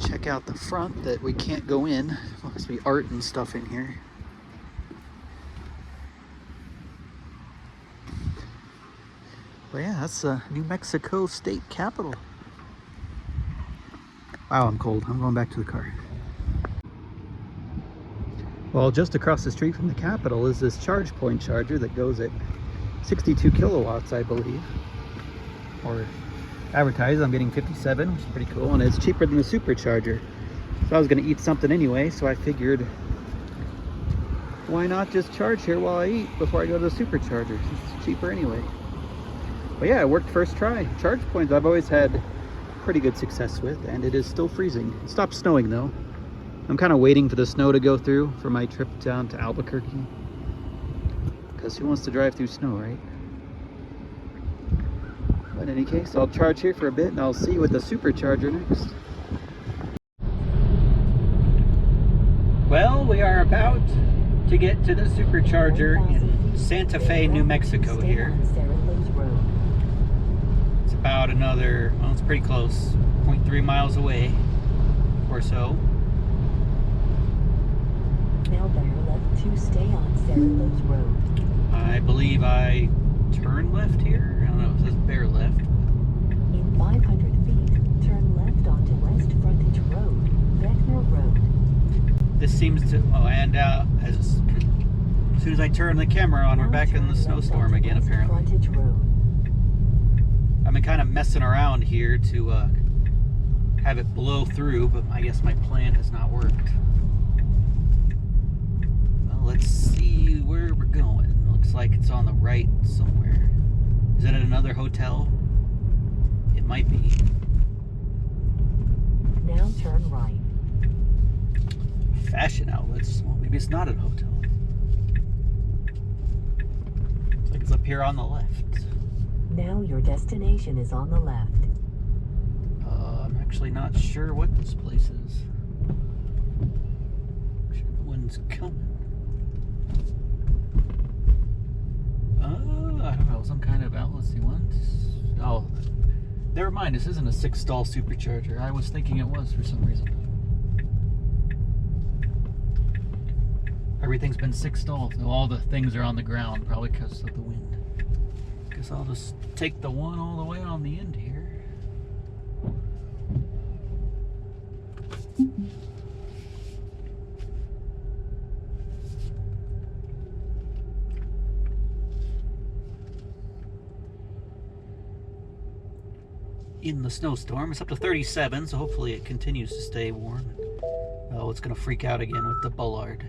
Check out the front that we can't go in. There must be art and stuff in here. But yeah, that's the New Mexico State Capitol. Wow, I'm cold. I'm going back to the car. Well, just across the street from the Capitol is this Chargepoint charger that goes at 62 kilowatts, I believe. Or advertised, I'm getting 57, which is pretty cool, and it's cheaper than the Supercharger. So I was going to eat something anyway, so I figured, why not just charge here while I eat before I go to the Supercharger? It's cheaper anyway. But yeah, it worked first try. Chargepoints I've always had pretty good success with, and it is still freezing. It stopped snowing though. I'm kind of waiting for the snow to go through for my trip down to Albuquerque. Because who wants to drive through snow, right? But in any case, I'll charge here for a bit and I'll see you with the Supercharger next. Well, we are about to get to the Supercharger in Santa Fe, New Mexico here. It's about another, well, it's pretty close, 0.3 miles away or so. Now bear left to stay on Cerritos Road. I believe I turn left here. I don't know, it says bear left. In 500 feet, turn left onto West Frontage Road, Beckner Road. This seems to, oh, and as soon as I turn the camera on, we're back in the snowstorm again, apparently. Frontage Road. I've been kind of messing around here to have it blow through, but I guess my plan has not worked. Well, let's see where we're going. Looks like it's on the right somewhere. Is it at another hotel? It might be. Now turn right. Fashion outlets. Well, maybe it's not a hotel. Looks like it's up here on the left. Now your destination is on the left. I'm actually not sure what this place is. Sure no one's coming. I don't know, some kind of outlets you want. Oh, Never mind, this isn't a 6-stall supercharger. I was thinking it was for some reason. Everything's been 6 stalls. All the things are on the ground, probably because of the wind. Guess I'll just take the one all the way on the end here. In the snowstorm. It's up to 37, so hopefully it continues to stay warm. Oh, it's gonna freak out again with the bollard.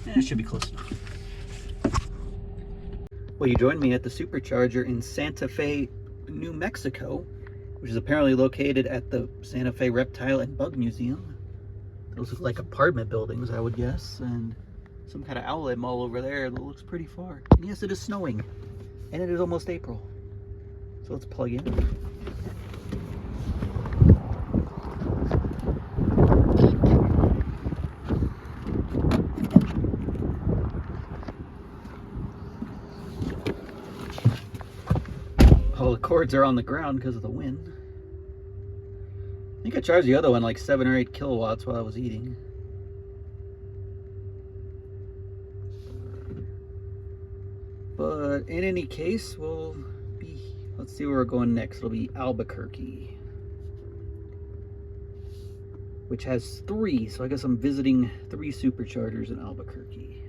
It should be close enough. Well, you joined me at the Supercharger in Santa Fe, New Mexico, which is apparently located at the Santa Fe Reptile and Bug Museum. Those look like apartment buildings, I would guess, and some kind of outlet mall over there that looks pretty far. And yes, it is snowing, and it is almost April. So let's plug in. Oh, the cords are on the ground because of the wind. I think I charged the other one like 7 or 8 kilowatts while I was eating. But in any case, let's see where we're going next. It'll be Albuquerque, which has 3, so I guess I'm visiting 3 superchargers in Albuquerque.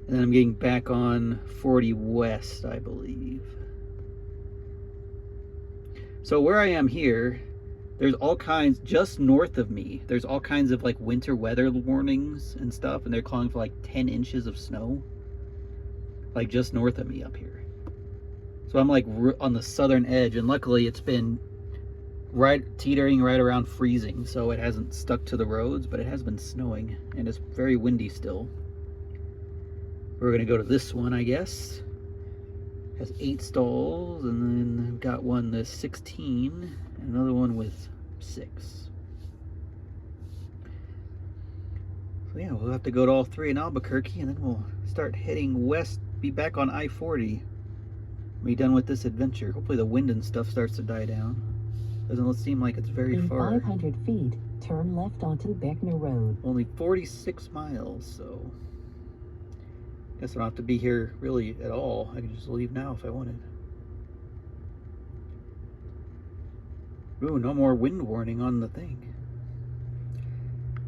And then I'm getting back on 40 West, I believe. So where I am here, there's all kinds, just north of me, there's all kinds of like winter weather warnings and stuff, and they're calling for like 10 inches of snow. Like just north of me up here. So I'm like on the southern edge, and luckily it's been teetering right around freezing, so it hasn't stuck to the roads, but it has been snowing, and it's very windy still. We're gonna go to this one, I guess. It has 8 stalls, and then I've got one that's 16, and another one with 6. So yeah, we'll have to go to all 3 in Albuquerque, and then we'll start heading west, be back on I-40. Be done with this adventure. Hopefully the wind and stuff starts to die down. Doesn't seem like it's very far. In 500 feet, turn left onto Beckner Road. Only 46 miles, so guess I don't have to be here really at all. I can just leave now if I wanted. Ooh, no more wind warning on the thing.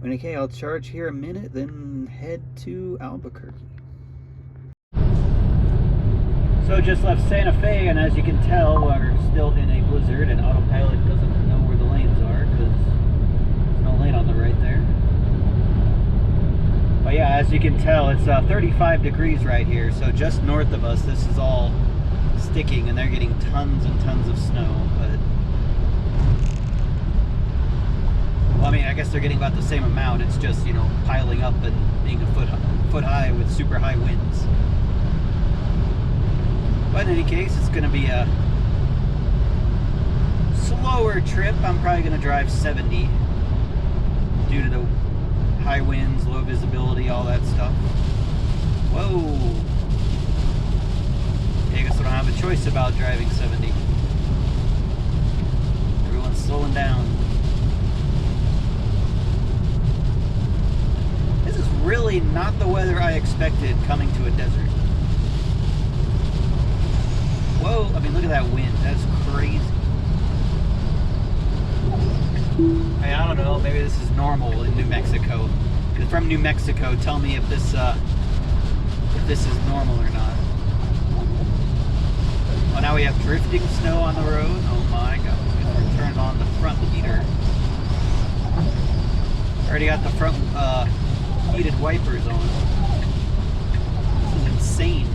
Okay, I'll charge here a minute, then head to Albuquerque. So just left Santa Fe, and as you can tell, we're still in a blizzard, and autopilot doesn't know where the lanes are because there's no lane on the right there. But yeah, as you can tell, it's 35 degrees right here, so just north of us, this is all sticking, and they're getting tons and tons of snow. But well, I mean, I guess they're getting about the same amount. It's just, you know, piling up and being a foot high with super high winds. But in any case, it's going to be a slower trip. I'm probably going to drive 70 due to the high winds, low visibility, all that stuff. Whoa! I guess I don't have a choice about driving 70. Everyone's slowing down. This is really not the weather I expected coming to a desert. Whoa, I mean, look at that wind. That's crazy. I don't know, maybe this is normal in New Mexico. If you're from New Mexico, tell me if this is normal or not. Oh, now we have drifting snow on the road. Oh my god, we're turning on the front heater. Already got the front heated wipers on. This is insane.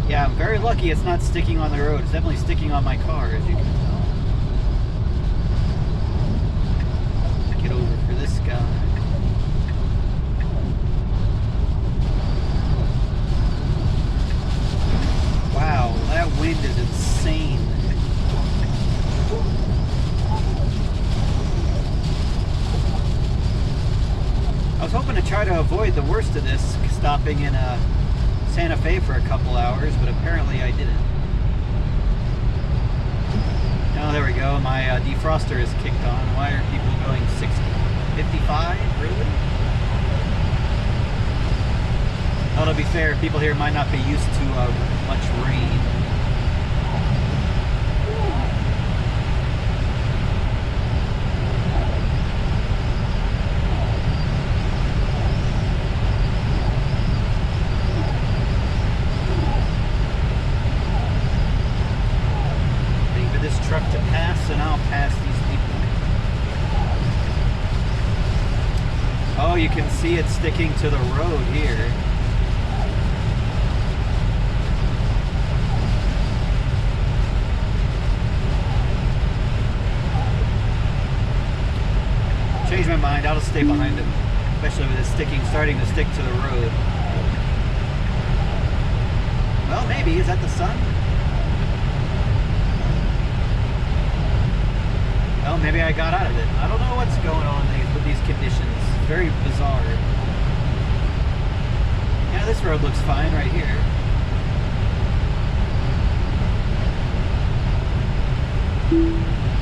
Yeah, I'm very lucky it's not sticking on the road. It's definitely sticking on my car, as you can tell. Get over for this guy. Wow, that wind is insane. try to avoid the worst of this, stopping in Santa Fe for a couple hours, but apparently I didn't. Oh, there we go. My defroster is kicked on. Why are people going 60? 55? Really? Well, to be fair, people here might not be used to much rain. Truck to pass, and I'll pass these people. Oh, you can see it sticking to the road here. Changed my mind. I'll just stay behind him, especially with it starting to stick to the road. Well, maybe. Is that the sun? Well, maybe I got out of it. I don't know what's going on with these conditions. Very bizarre. Yeah, this road looks fine right here.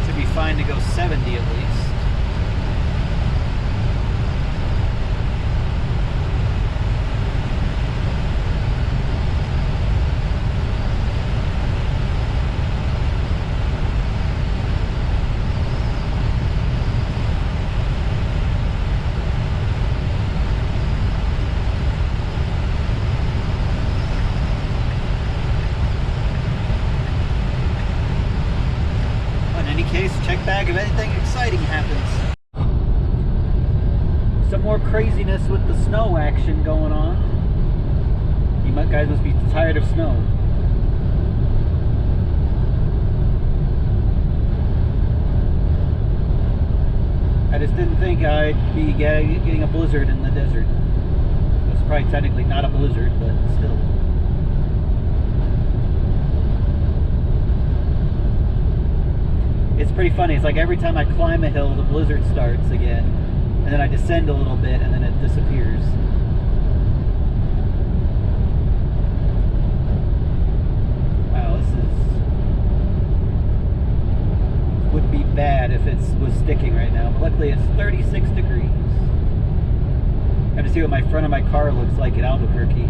Should be fine to go 70 at least. Check back if anything exciting happens. Some more craziness with the snow action going on. You guys must be tired of snow. I just didn't think I'd be getting a blizzard in the desert. It's probably technically not a blizzard, but still. It's pretty funny. It's like every time I climb a hill, the blizzard starts again. And then I descend a little bit, and then it disappears. Wow, this would be bad if it was sticking right now. But luckily, it's 36 degrees. I have to see what my front of my car looks like in Albuquerque.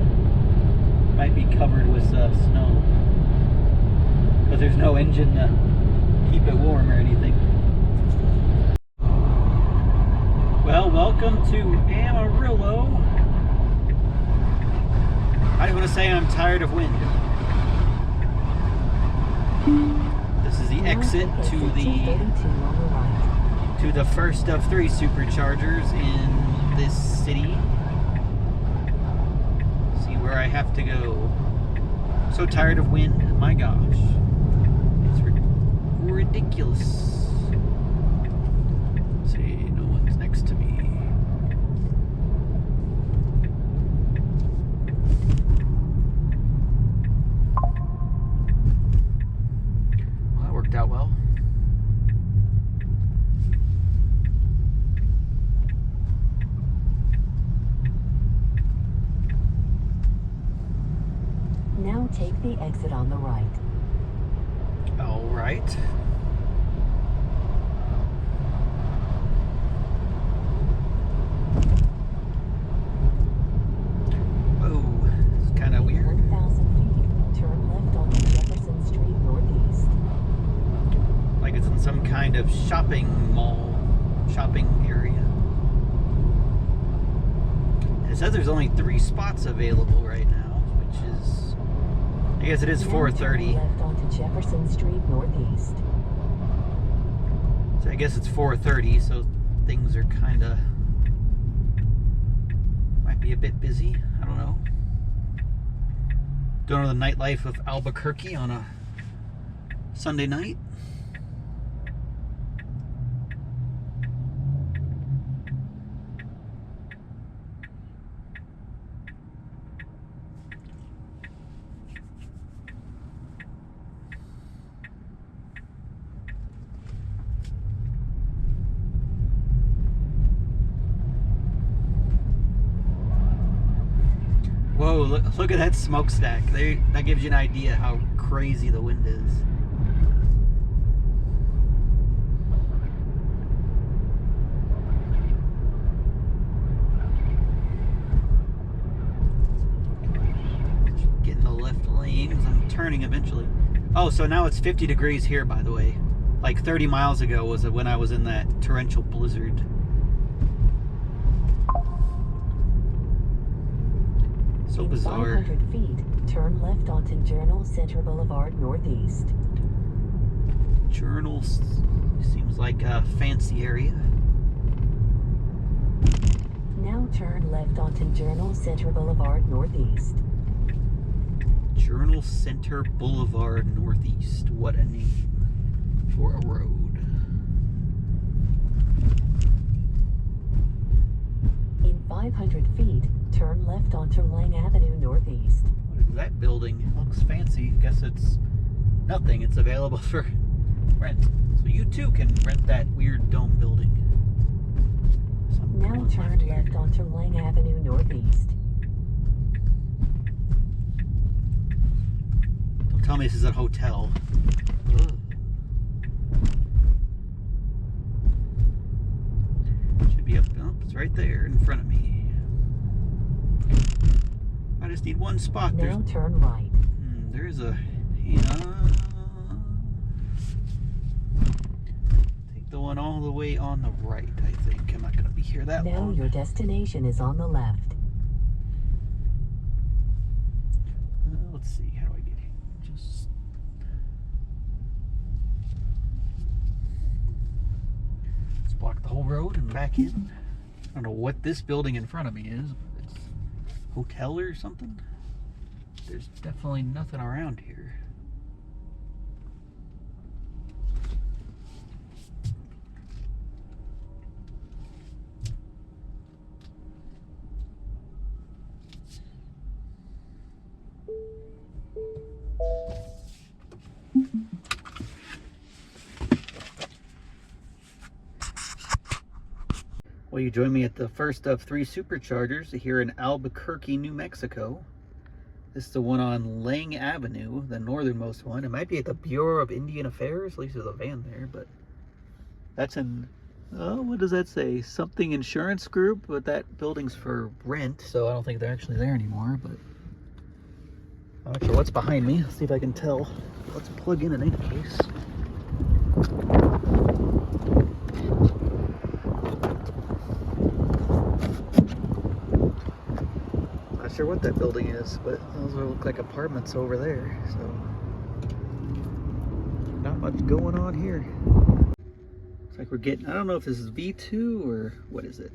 Might be covered with snow. Because there's no engine to keep it warm or anything. Well, welcome to Amarillo. I just want to say I'm tired of wind. This is the exit to the first of 3 superchargers in this city. See where I have to go. So tired of wind, my gosh. It's ridiculous. Let's see, no one's next to me. Well, that worked out well. Now take the exit on the right. All right. Oh, it's kind of weird. 1,000 feet. Turn left onto Jefferson Street Northeast. Like it's in some kind of shopping mall, shopping area. And it says there's only 3 spots available right now, which is, I guess it is 4:30. Left onto Jefferson Street Northeast. So I guess it's 4:30, so things are kind of, might be a bit busy. I don't know. Don't know the nightlife of Albuquerque on a Sunday night. look at that smokestack. That gives you an idea how crazy the wind is. Getting the left lane because I'm turning eventually. Oh, so now it's 50 degrees here, by the way. Like 30 miles ago was when I was in that torrential blizzard. So in bizarre. 500 feet, turn left onto Journal Center Boulevard Northeast. Journals seems like a fancy area. Now turn left onto Journal Center Boulevard Northeast. Journal Center Boulevard Northeast. What a name for a road. In 500 feet, turn left onto Lang Avenue Northeast. What is that building? It looks fancy. Guess it's nothing. It's available for rent. So you too can rent that weird dome building. So I'm Now going turn left onto Lang Avenue Northeast. Don't tell me this is a hotel. Ugh. Should be up. Oh, it's right there in front of me. I just need one spot. Now turn right. There's a. Take the one all the way on the right, I think. I'm not going to be here that Now long. your destination is on the left. Let's see. How do I get here? Just. Let's block the whole road and back in. I don't know what this building in front of me is, but it's a hotel or something. There's definitely nothing around here. Well, you join me at the first of 3 Superchargers here in Albuquerque, New Mexico. This is the one on Lang Avenue, the northernmost one. It might be at the Bureau of Indian Affairs. At least there's a van there, but that's in, oh, what does that say? Something insurance group, but that building's for rent, so I don't think they're actually there anymore, but I'm not sure what's behind me. Let's see if I can tell. Let's plug in any case. Not sure what that building is, but those look like apartments over there, so not much going on here. Looks like we're getting, I don't know if this is V2 or what is it?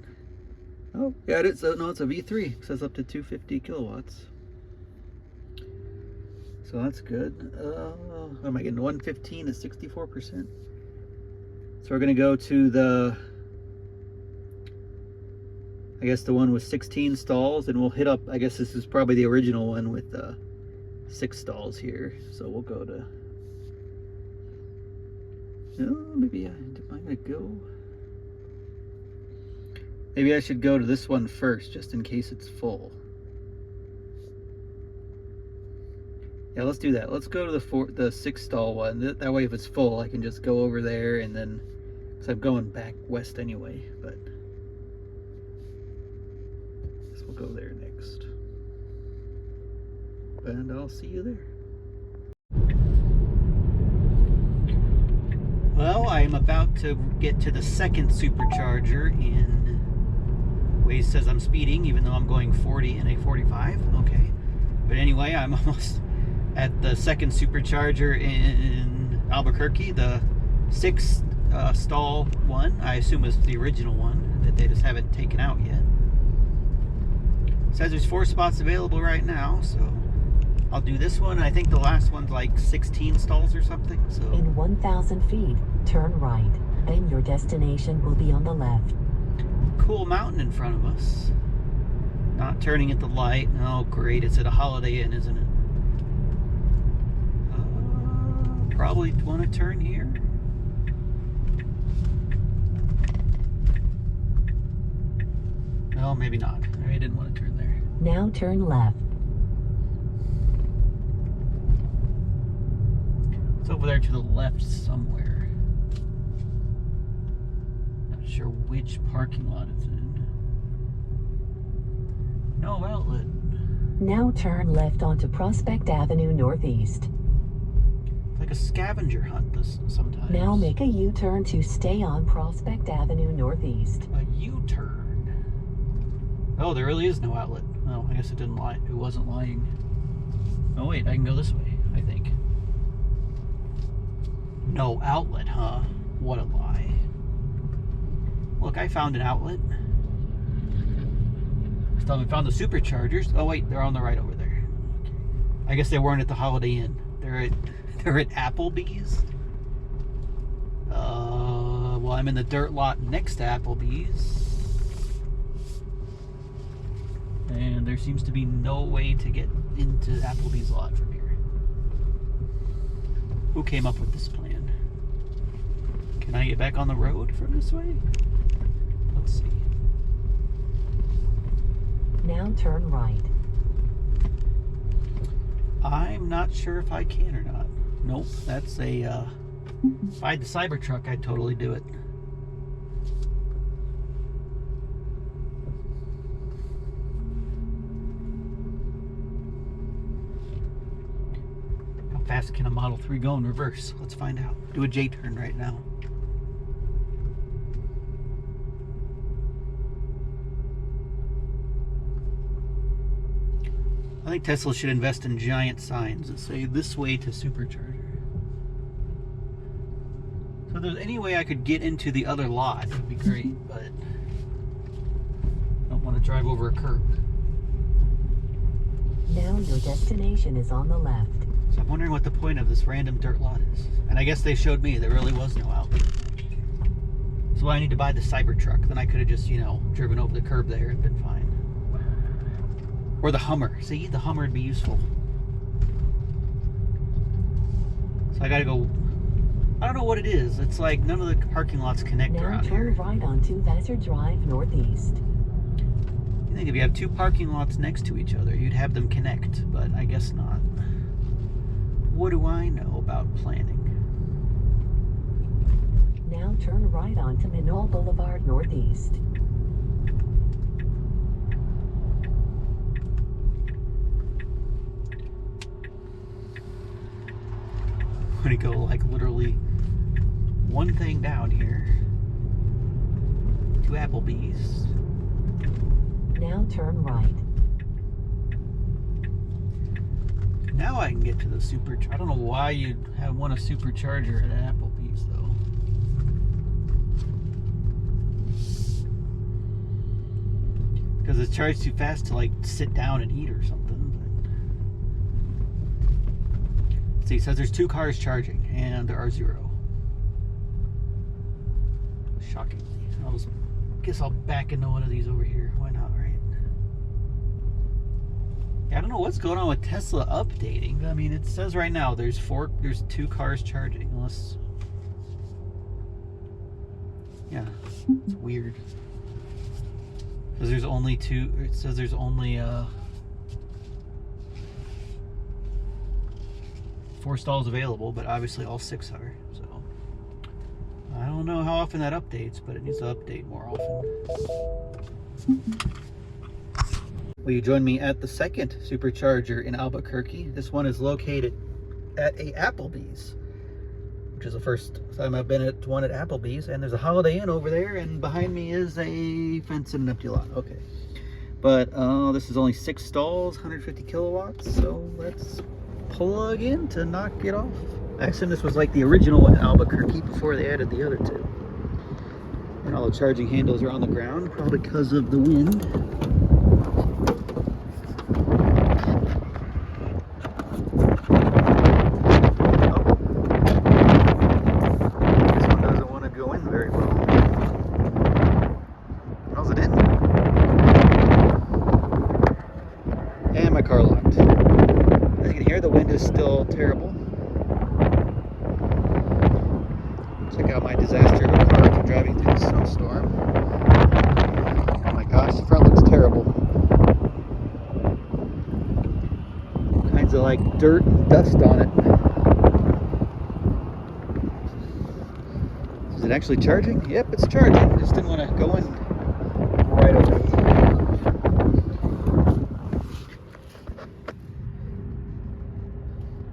Oh, yeah, it is. No, it's a V3. It says up to 250 kilowatts. So that's good. What am I getting? 115 is 64%. So we're gonna go to the, I guess the one with 16 stalls, and we'll hit up, I guess this is probably the original one with 6 stalls here. So we'll go to, maybe I'm gonna go, maybe I should go to this one first, just in case it's full. Yeah, let's do that. Let's go to the 6 stall one. That way if it's full, I can just go over there, and then, because I'm going back west anyway, but I guess we'll go there next. And I'll see you there. Well, I'm about to get to the second Supercharger, and Waze says I'm speeding, even though I'm going 40 in a 45. Okay. But anyway, I'm almost at the second Supercharger in Albuquerque, the 6 stall one. I assume is the original one that they just haven't taken out yet. It says there's 4 spots available right now, so I'll do this one. I think the last one's like 16 stalls or something. So in 1,000 feet, turn right. Then your destination will be on the left. Cool mountain in front of us. Not turning at the light. Oh, great. It's at a Holiday Inn, isn't it? Probably want to turn here. No, maybe not. I didn't want to turn there. Now turn left. It's over there to the left somewhere. Not sure which parking lot it's in. No outlet. Now turn left onto Prospect Avenue Northeast. It's like a scavenger hunt this sometimes. Now make a U-turn to stay on Prospect Avenue Northeast. A U-turn. Oh, there really is no outlet. Oh, I guess it didn't lie. It wasn't lying. Oh wait, I can go this way, I think. No outlet, huh? What a lie. Look, I found an outlet. I thought we found the Superchargers. Oh wait, they're on the right over there. Okay. I guess they weren't at the Holiday Inn. They're at Applebee's. Well, I'm in the dirt lot next to Applebee's. And there seems to be no way to get into Applebee's lot from here. Who came up with this plan? Can I get back on the road from this way? Let's see. Now turn right. I'm not sure if I can or not. Nope, that's a, if I had the Cybertruck, I'd totally do it. How fast can a Model 3 go in reverse? Let's find out. Do a J-turn right now. I think Tesla should invest in giant signs that say this way to Supercharger. So if there's any way I could get into the other lot, it would be great, but I don't want to drive over a curb. Now your destination is on the left. So I'm wondering what the point of this random dirt lot is. And I guess they showed me there really was no outlet. So I need to buy the Cybertruck. Then I could have just, you know, driven over the curb there and been fine. Or the Hummer. See, the Hummer would be useful. So I gotta go. I don't know what it is. It's like none of the parking lots connect Now around turn here. right onto Vassar Drive Northeast. You think if you have two parking lots next to each other, you'd have them connect, but I guess not. What do I know about planning? Now turn right onto Minot Boulevard Northeast. I'm gonna go like literally one thing down here to Applebee's. Now turn right. Now I can get to the Supercharger. I don't know why you'd want a Supercharger at Applebee's though. Because it's charged too fast to like sit down and eat or something. But... See, it says there's 2 cars charging and there are 0. Shockingly. Guess I'll back into one of these over here. Why not, right? Yeah, I don't know what's going on with Tesla updating. I mean, it says right now there's 2 cars charging. Unless, yeah, it's weird. Because there's only 2. It says there's only 4 stalls available, but obviously all 6 are. So I don't know how often that updates, but it needs to update more often. Will you join me at the second Supercharger in Albuquerque? This one is located at a Applebee's, which is the first time I've been at one at Applebee's. And there's a Holiday Inn over there, and behind me is a fence and an empty lot. Okay, but this is only 6 stalls, 150 kilowatts. So let's plug in to knock it off. I assume this was like the original one in Albuquerque before they added the other 2. And all the charging handles are on the ground, probably because of the wind. Still terrible. Check out my disaster of a car after driving through the snowstorm. Oh my gosh, the front looks terrible. All kinds of like dirt and dust on it. Is it actually charging? Yep, it's charging. I just didn't want to go in right away.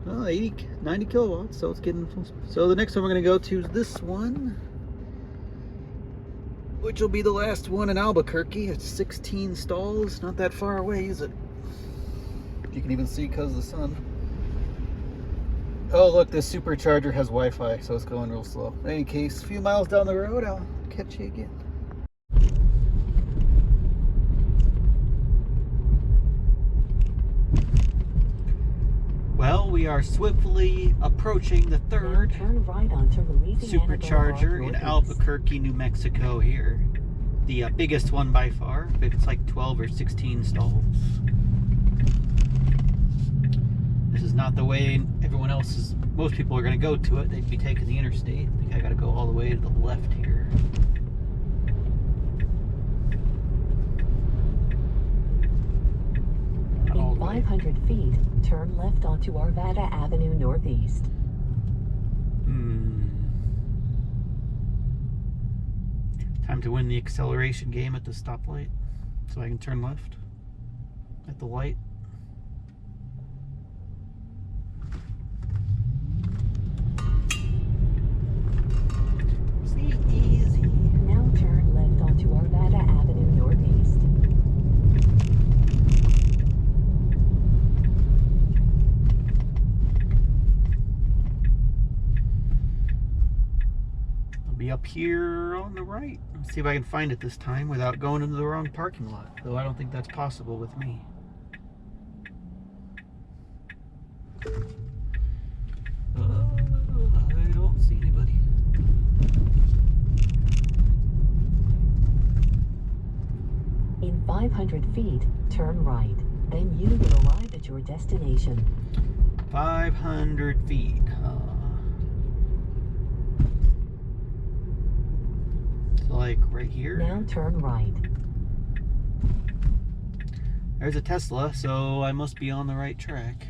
Oh, 90 kilowatts, so it's getting full. So the next one we're going to go to is this one, which will be the last one in Albuquerque. It's 16 stalls, not that far away, is it? You can even see because of the sun. Oh, look, this Supercharger has Wi-Fi, so it's going real slow. In any case, a few miles down the road, I'll catch you again. Well, we are swiftly approaching the third Turn right onto Louisiana Supercharger in Boulevard Albuquerque, New Mexico here. The biggest one by far. It's like 12 or 16 stalls. This is not the way everyone else is. Most people are going to go to it. They'd be taking the interstate. I think I got to go all the way to the left here. In 500 feet, turn left onto Arvada Avenue Northeast. Time to win the acceleration game at the stoplight so I can turn left at the light. See, easy. Now turn left onto Arvada Avenue Northeast. Be up here on the right. Let's see if I can find it this time without going into the wrong parking lot, though I don't think that's possible with me. I don't see anybody. In 500 feet, turn right. Then you will arrive at your destination. 500 feet. Like right here. Now turn right. There's a Tesla, so I must be on the right track.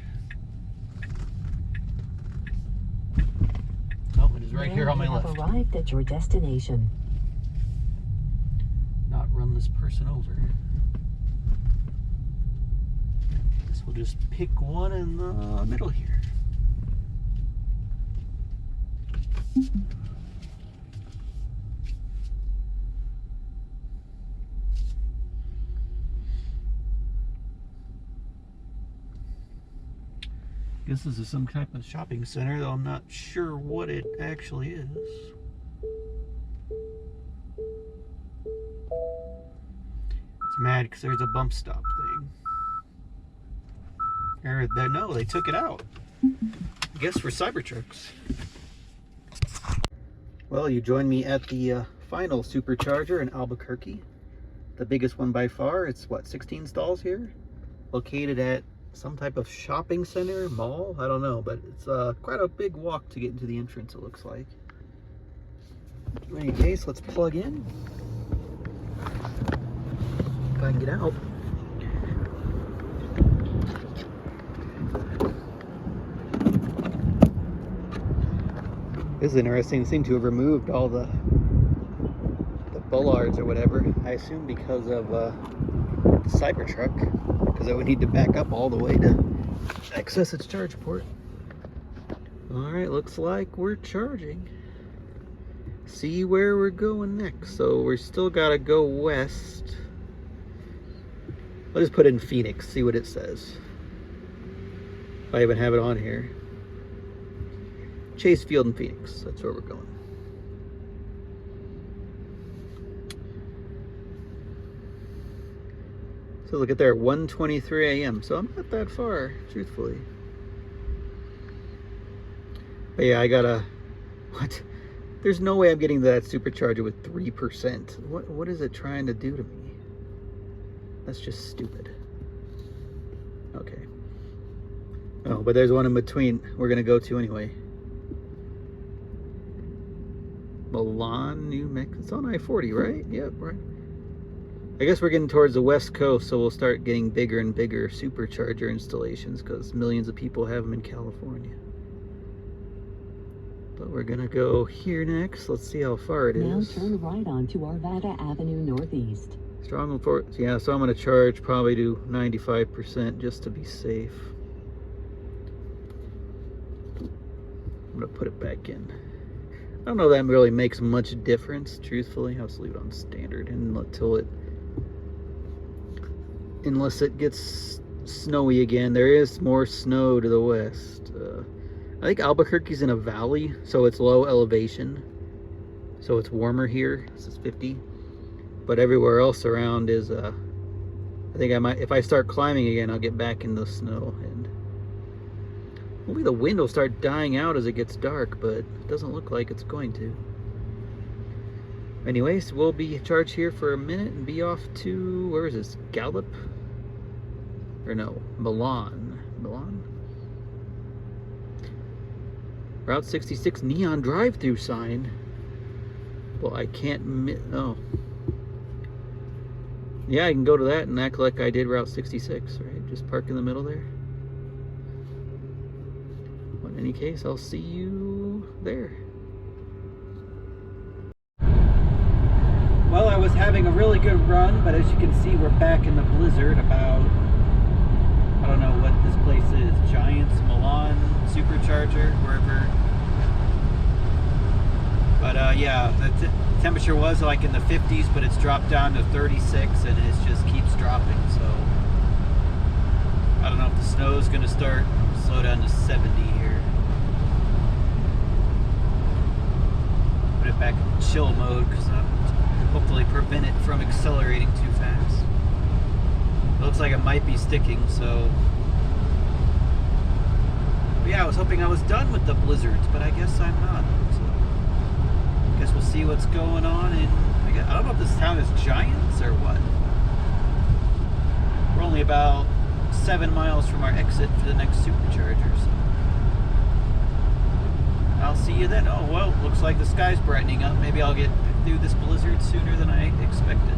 Oh, it is right here on my left. You have arrived at your destination. Not run this person over. Guess we'll just pick one in the middle here. Guess this is some type of shopping center, though I'm not sure what it actually is. It's mad because there's a bump stop thing. No, they took it out. I guess for Cybertrucks. Well, you joined me at the final Supercharger in Albuquerque. The biggest one by far. It's what, 16 stalls here? Located at some type of shopping center, mall, I don't know, but it's quite a big walk to get into the entrance, it looks like. In any case, let's plug in. If I can get out. This is interesting. They seem to have removed all the bollards or whatever. I assume because of the Cybertruck. Because I would need to back up all the way to access its charge port. Alright, looks like we're charging. See where we're going next. So we're still gotta go west. I'll just put in Phoenix, see what it says. If I even have it on here. Chase Field in Phoenix, that's where we're going. So look at there, 1:23 a.m. So I'm not that far, truthfully. But yeah, I gotta. What? There's no way I'm getting that Supercharger with 3%. What is it trying to do to me? That's just stupid. Okay. Oh, but there's one in between we're gonna go to anyway. Milan, New Mexico. It's on I-40, right? Yep, right. I guess we're getting towards the west coast, so we'll start getting bigger and bigger Supercharger installations because millions of people have them in California. But we're gonna go here next. Let's see how far it Now is. turn right onto Arvada Avenue Northeast. Strong for yeah, so I'm gonna charge probably to 95% just to be safe. I'm gonna put it back in. I don't know that really makes much difference, truthfully. I'll just leave it on standard until unless it gets snowy again. There is more snow to the west. I think Albuquerque's in a valley, so it's low elevation. So it's warmer here. This is 50. But everywhere else around is, I think I might, if I start climbing again, I'll get back in the snow. And hopefully the wind will start dying out as it gets dark, but it doesn't look like it's going to. Anyways, we'll be charged here for a minute and be off to, where is this, Gallup? Or no, Milan. Milan? Route 66 neon drive-through sign. Well, I can't, oh. Yeah, I can go to that and act like I did Route 66, right? Just park in the middle there. But in any case, I'll see you there. Well, I was having a really good run, but as you can see, we're back in the blizzard about, I don't know what this place is, Giants, Milan, Supercharger, wherever. But yeah, the temperature was like in the 50s, but it's dropped down to 36 and it just keeps dropping. So I don't know if the snow is going to start slow down to 70 here. Put it back in chill mode because hopefully prevent it from accelerating too fast. It looks like it might be sticking, so but yeah, I was hoping I was done with the blizzards, but I guess I'm not. So I guess we'll see what's going on. And I don't know if this town is Giants or what. We're only about 7 miles from our exit for the next Supercharger, so I'll see you then. Oh well, looks like the sky's brightening up. Maybe I'll get through this blizzard sooner than I expected.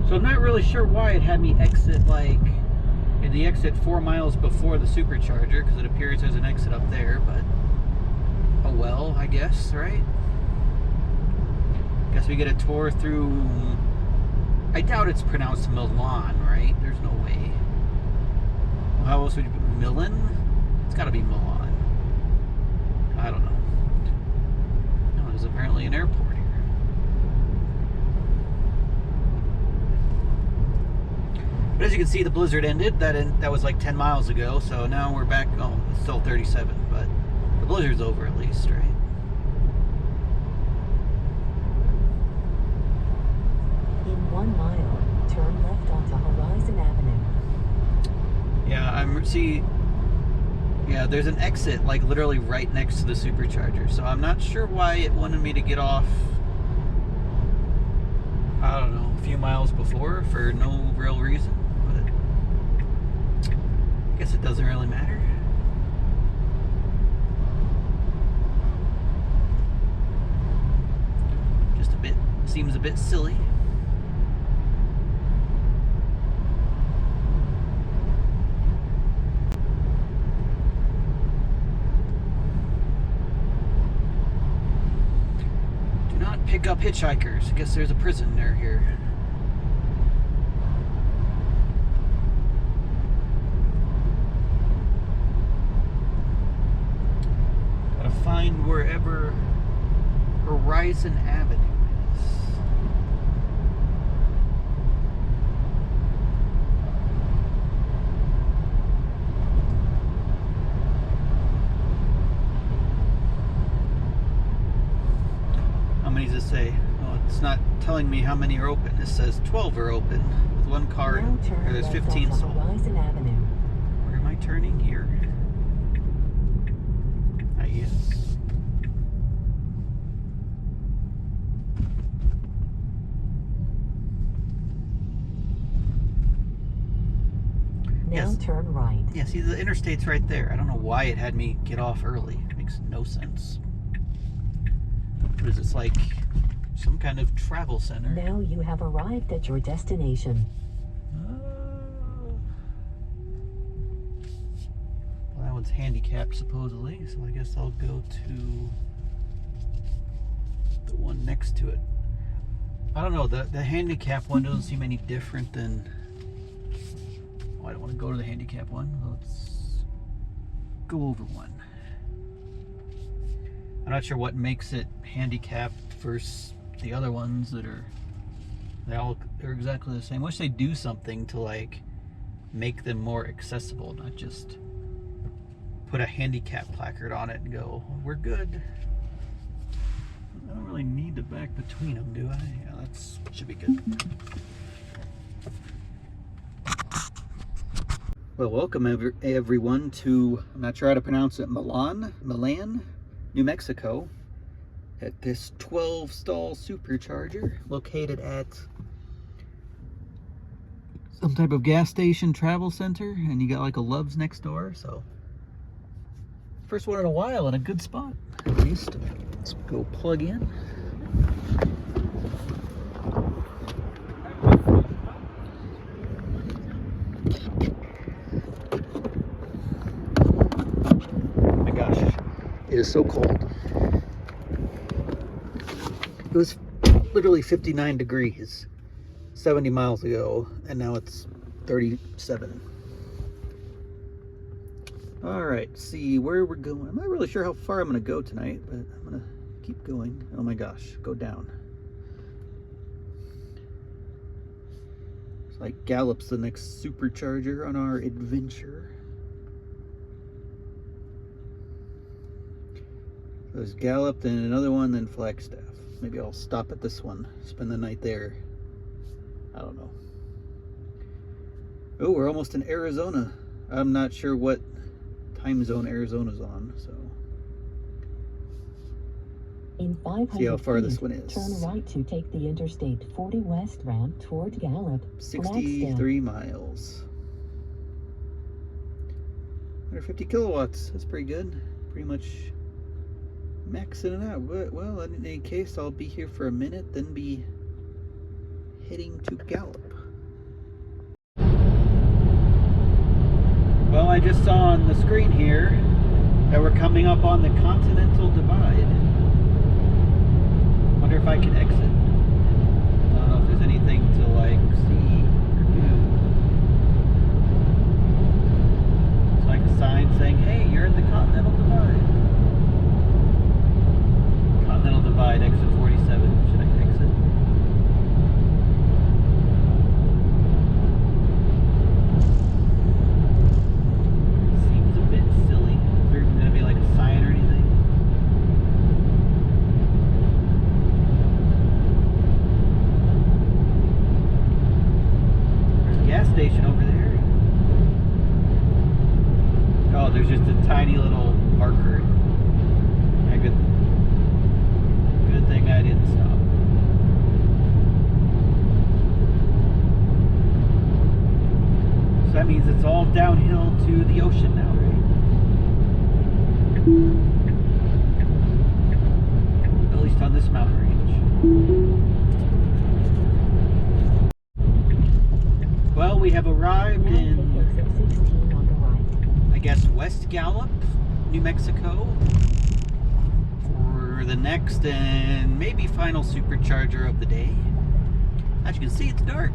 So I'm not really sure why it had me exit like in the exit 4 miles before the Supercharger, because it appears there's an exit up there, but oh well, I guess, right? Guess we get a tour through, I doubt it's pronounced Milan, right? There's no way. Well, how else would you put Milan? It's gotta be Milan. I don't know. No, there's apparently an airport here. But as you can see, the blizzard ended. That was like 10 miles ago, so now we're back. Oh, it's still 37, but the blizzard's over at least, right? In 1 mile, turn left onto Horizon Avenue. Yeah, yeah, there's an exit like literally right next to the Supercharger, so I'm not sure why it wanted me to get off, I don't know, a few miles before for no real reason, but I guess it doesn't really matter. Just a bit, seems a bit silly. Pick up hitchhikers. I guess there's a prison near here. Gotta find wherever Horizon Avenue is. How many does it say? Oh, it's not telling me how many are open. It says 12 are open with one car. Or there's 15 sold. Horizon Avenue. Where am I turning here? I guess. Now Yes. turn right. Yeah, see the interstate's right there. I don't know why it had me get off early. It makes no sense. What is this, like some kind of travel center? Now you have arrived at your destination. Well, that one's handicapped supposedly, so I guess I'll go to the one next to it. I don't know, the handicap one doesn't seem any different than... Oh, I don't want to go to the handicap one. Let's go over one. I'm not sure what makes it handicapped versus the other ones that are... They're exactly the same. I wish they'd do something to like make them more accessible, not just put a handicap placard on it and go, we're good. I don't really need the back between them, do I? Yeah, that should be good. Well, welcome everyone to, I'm not sure how to pronounce it, Milan, New Mexico, at this 12 stall supercharger located at some type of gas station travel center, and you got like a Love's next door, so first one in a while in a good spot at least. Let's go plug in. Oh my gosh, it is so cold. It was literally 59 degrees 70 miles ago, and now it's 37. All right, see where we're going. I'm not really sure how far I'm gonna go tonight, but I'm gonna keep going. Oh my gosh, go down. It's like Gallup's the next supercharger on our adventure. So there's Gallup, then another one, then Flagstaff. Maybe I'll stop at this one, spend the night there. I don't know. Oh, we're almost in Arizona. I'm not sure what time zone Arizona's on, so. In 500 See how far feet, this one is. turn right to take the Interstate 40 West route toward Gallup. 63 miles. 150 kilowatts. That's pretty good. Pretty much maxing it out. But, well, in any case, I'll be here for a minute, then be heading to Gallup. Well, I just saw on the screen here that we're coming up on the Continental Divide. Wonder if I can exit. I don't know if there's anything to like see or do. It's like a sign saying, hey, you're at the Continental Divide. Continental Divide, exit 47. Should I exit? Seems a bit silly. Is there even going to be like a sign or anything? There's a gas station over there. Oh, there's just a tiny little marker. Yeah, good thing I didn't stop. So that means it's all downhill to the ocean now, right? At least on this mountain range. Well, we have arrived in, Exit 16 on the right. I guess, West Gallup, New Mexico, for the next and maybe final supercharger of the day. As you can see, it's dark.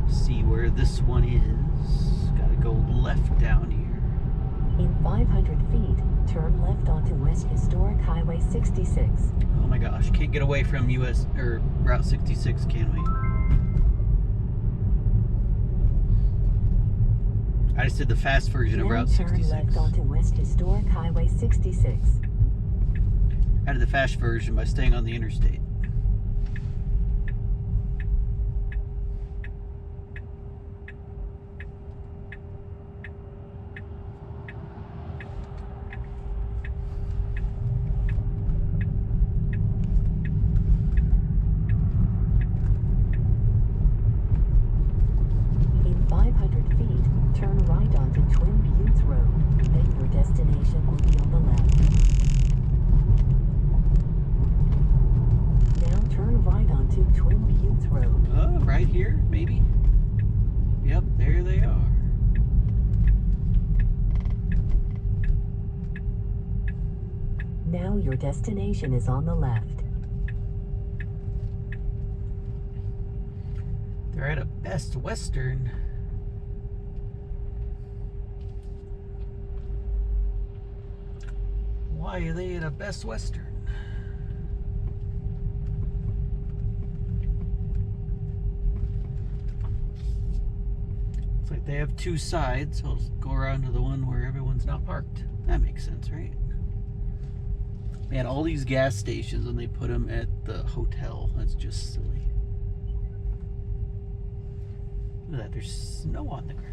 See where this one is. Gotta go left down here. In 500 feet, turn left onto West Historic Highway 66. Oh my gosh, can't get away from US or Route 66, can we? I just did the fast version of Now Route turn 66. left onto West Historic Highway 66. I did the fast version by staying on the interstate. In 500 feet, turn right onto Twin Buttes Road. Then your destination will be on the left. Now turn right onto Twin Buttes Road. Oh, right here, maybe? Yep, there they are. Now your destination is on the left. They're at a Best Western. Why are they at a Best Western? Looks like they have two sides, so I'll just go around to the one where everyone's not parked. That makes sense, right? Man, all these gas stations and they put them at the hotel. That's just silly. Look at that, there's snow on the ground.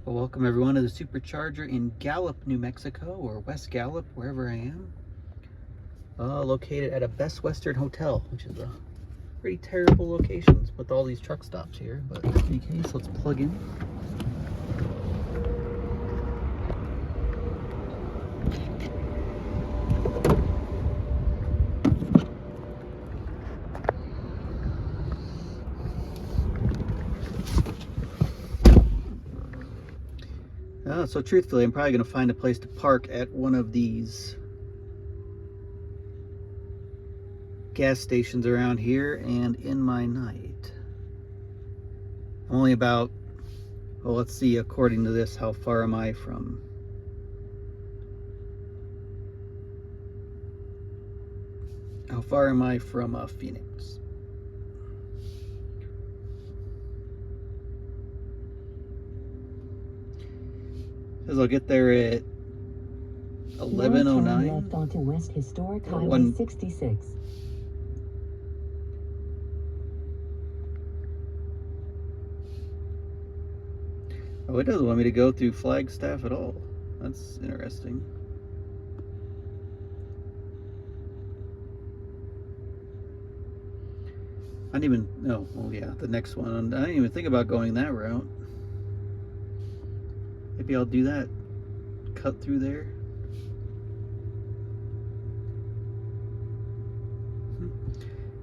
Well, welcome everyone to the Supercharger in Gallup, New Mexico, or West Gallup, wherever I am. Located at a Best Western Hotel, which is a pretty terrible location with all these truck stops here. But in any case, let's plug in. So truthfully, I'm probably going to find a place to park at one of these gas stations around here and in my night. I'm only about, well, let's see, according to this, how far am I from Phoenix? Says I'll get there at 11:09. Left onto West Historic Highway 66. Oh, it doesn't want me to go through Flagstaff at all. That's interesting. I didn't even know. Oh yeah, the next one. I didn't even think about going that route. Maybe I'll do that. Cut through there.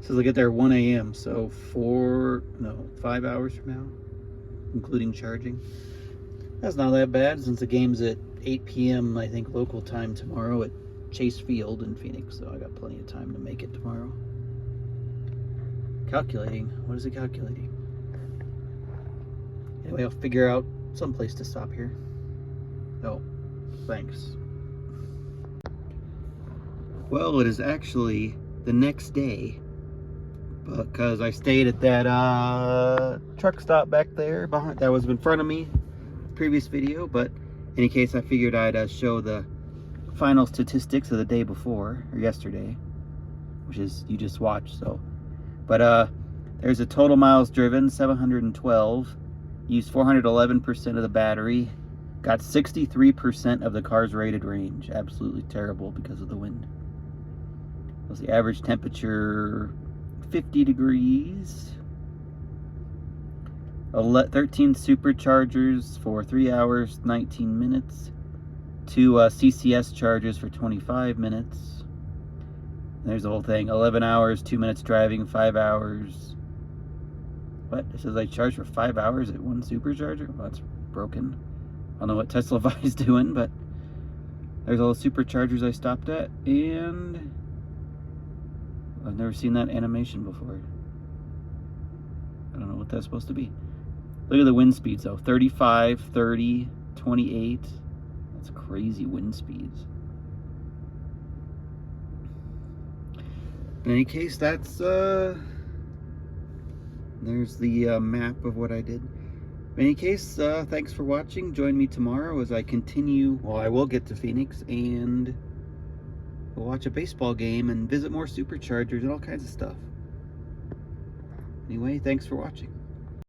Says I'll get there 1 a.m. So 5 hours from now, including charging. That's not that bad since the game's at 8 p.m. I think local time tomorrow at Chase Field in Phoenix. So I got plenty of time to make it tomorrow. Calculating. What is it calculating? Anyway, I'll figure out some place to stop here. Oh, thanks. Well, it is actually the next day because I stayed at that truck stop back there behind that was in front of me previous video, but in any case I figured I'd show the final statistics of the day before or yesterday, which is you just watched. So but there's a total miles driven 712, used 411% of the battery, got 63% of the car's rated range. Absolutely terrible because of the wind. Was the average temperature 50 degrees. 13 superchargers for 3 hours 19 minutes, 2 CCS charges for 25 minutes. There's the whole thing. 11 hours, 2 minutes driving, 5 hours. What? It says I charged for 5 hours at one supercharger? Well, that's broken. I don't know what Tesla is doing, but there's all the superchargers I stopped at, and I've never seen that animation before. I don't know what that's supposed to be. Look at the wind speeds though. 35, 30, 28. That's crazy wind speeds. In any case, that's there's the map of what I did. In any case, thanks for watching. Join me tomorrow as I continue. Well, I will get to Phoenix and we'll watch a baseball game and visit more superchargers and all kinds of stuff. Anyway, thanks for watching.